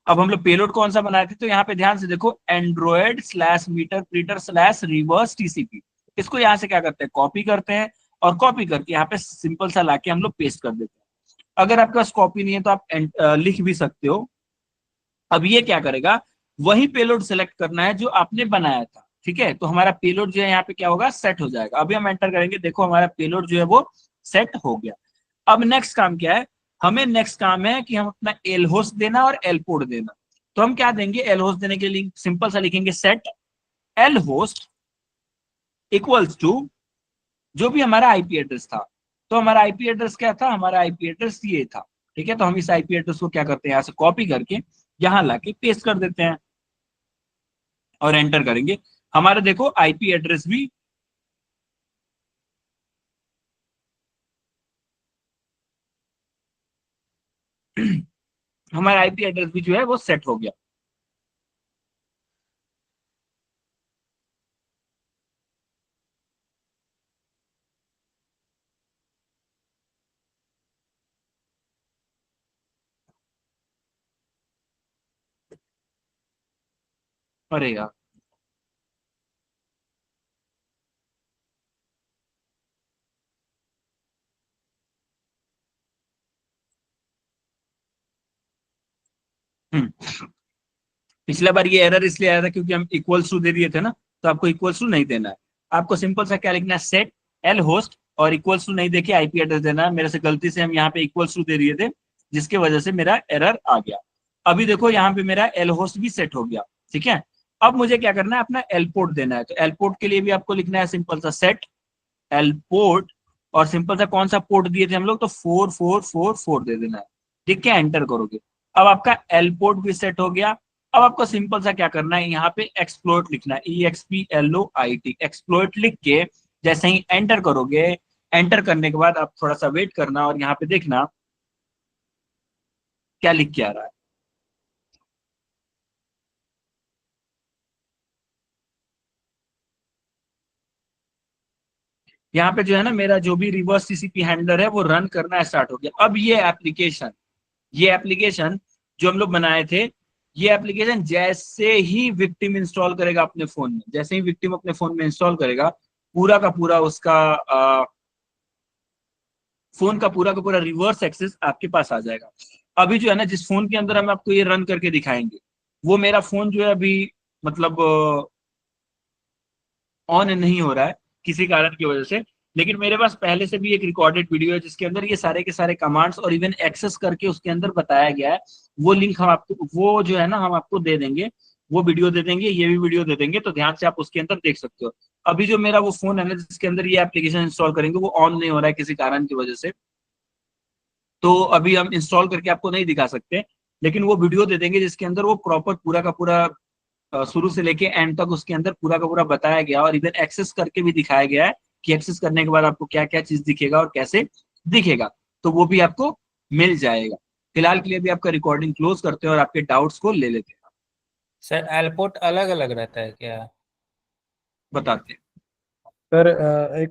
अब हम लोग पेलोड कौन सा बनाए थे, तो यहाँ पे ध्यान से देखो, Android slash meterpreter slash reverse TCP. इसको यहाँ से क्या करते हैं, कॉपी करते हैं, और कॉपी करके यहाँ पे सिंपल सा लाके हम लोग पेस्ट कर देते हैं। अगर आपके पास कॉपी नहीं है तो आप लिख भी सकते हो। अब ये क्या करेगा, वही पेलोड सेलेक्ट करना है जो आपने बनाया था, ठीक है। तो हमारा पेलोड जो है यहाँ पे क्या होगा, सेट हो जाएगा। अभी हम एंटर करेंगे, देखो हमारा पेलोड जो है वो सेट हो गया। अब नेक्स्ट काम क्या है, हमें नेक्स्ट काम है कि हम अपना एल होस्ट देना और एल पोर्ट देना। तो हम क्या देंगे, एल होस्ट देने के लिए सिंपल सा लिखेंगे set L host equals to जो भी हमारा आईपी एड्रेस था। तो हमारा आईपी एड्रेस क्या था, हमारा आईपी एड्रेस ये था, ठीक है। तो हम इस आईपी एड्रेस को क्या करते हैं, यहाँ से कॉपी करके यहाँ लाके पेस्ट कर देते हैं और एंटर करेंगे। हमारा देखो आईपी एड्रेस भी हमारा आईपी एड्रेस भी जो है वो सेट हो गया। अरे यार, पिछला बार ये एरर इसलिए आया था क्योंकि हम इक्वल्स टू दे दिए थे ना, तो आपको इक्वल्स टू नहीं देना है। आपको सिंपल सा क्या लिखना है, सेट एल होस्ट, और इक्वल्स टू नहीं देके आईपी एड्रेस देना है। मेरे से गलती से हम यहाँ पे इक्वल्स टू दे दिए थे, जिसके वजह से मेरा एरर आ गया। अभी देखो यहाँ पे मेरा एल होस्ट भी सेट हो गया, ठीक है। अब मुझे क्या करना है, अपना एल पोर्ट देना है। तो एल पोर्ट के लिए भी आपको लिखना है सिंपल सा सेट एल पोर्ट, और सिंपल सा कौन सा पोर्ट दिए थे हम लोग, तो 4444 दे देना है, ठीक है। एंटर करोगे, अब आपका एल पोर्ट भी सेट हो गया। अब आपको सिंपल सा क्या करना है, यहाँ पे एक्सप्लोइट लिखना है, EXPLOIT एक्सप्लोइट लिख के जैसे ही एंटर करोगे, एंटर करने के बाद आप थोड़ा सा वेट करना और यहाँ पे देखना क्या लिख के आ रहा है। यहाँ पे जो है ना, मेरा जो भी रिवर्स टीसीपी हैंडलर है वो रन करना स्टार्ट हो गया। अब ये एप्लीकेशन जो हम लोग बनाए थे, ये एप्लीकेशन जैसे ही विक्टिम इंस्टॉल करेगा अपने फोन में, जैसे ही विक्टिम अपने फोन में इंस्टॉल करेगा, पूरा का पूरा उसका फोन का पूरा रिवर्स एक्सेस आपके पास आ जाएगा। अभी जो है ना, जिस फोन के अंदर हम आपको ये रन करके दिखाएंगे, वो मेरा फोन जो है अभी मतलब ऑन नहीं हो रहा है किसी कारण की वजह से। लेकिन मेरे पास पहले से भी एक रिकॉर्डेड वीडियो है जिसके अंदर ये सारे के सारे कमांड्स और इवन एक्सेस करके उसके अंदर बताया गया है। वो लिंक हम आपको, वो जो है ना हम आपको दे देंगे, वो वीडियो दे देंगे, ये भी वीडियो दे देंगे, तो ध्यान से आप उसके अंदर देख सकते हो। अभी जो मेरा वो फोन है ना जिसके अंदर ये एप्लीकेशन इंस्टॉल करेंगे वो ऑन नहीं हो रहा है किसी कारण की वजह से, तो अभी हम इंस्टॉल करके आपको नहीं दिखा सकते, लेकिन वो वीडियो दे देंगे जिसके अंदर वो प्रॉपर पूरा का पूरा शुरू से लेके एंड तक उसके अंदर पूरा का पूरा बताया गया और इवन एक्सेस करके भी दिखाया गया है कि एक्सेस करने के बाद आपको क्या क्या चीज दिखेगा और कैसे दिखेगा, तो वो भी आपको मिल जाएगा। फिलहाल के लिए भी आपका रिकॉर्डिंग क्लोज करते हैं और आपके डाउट्स को ले लेते हैं, सर एयरपोर्ट अलग अलग रहता है क्या? बताते हैं। सर एक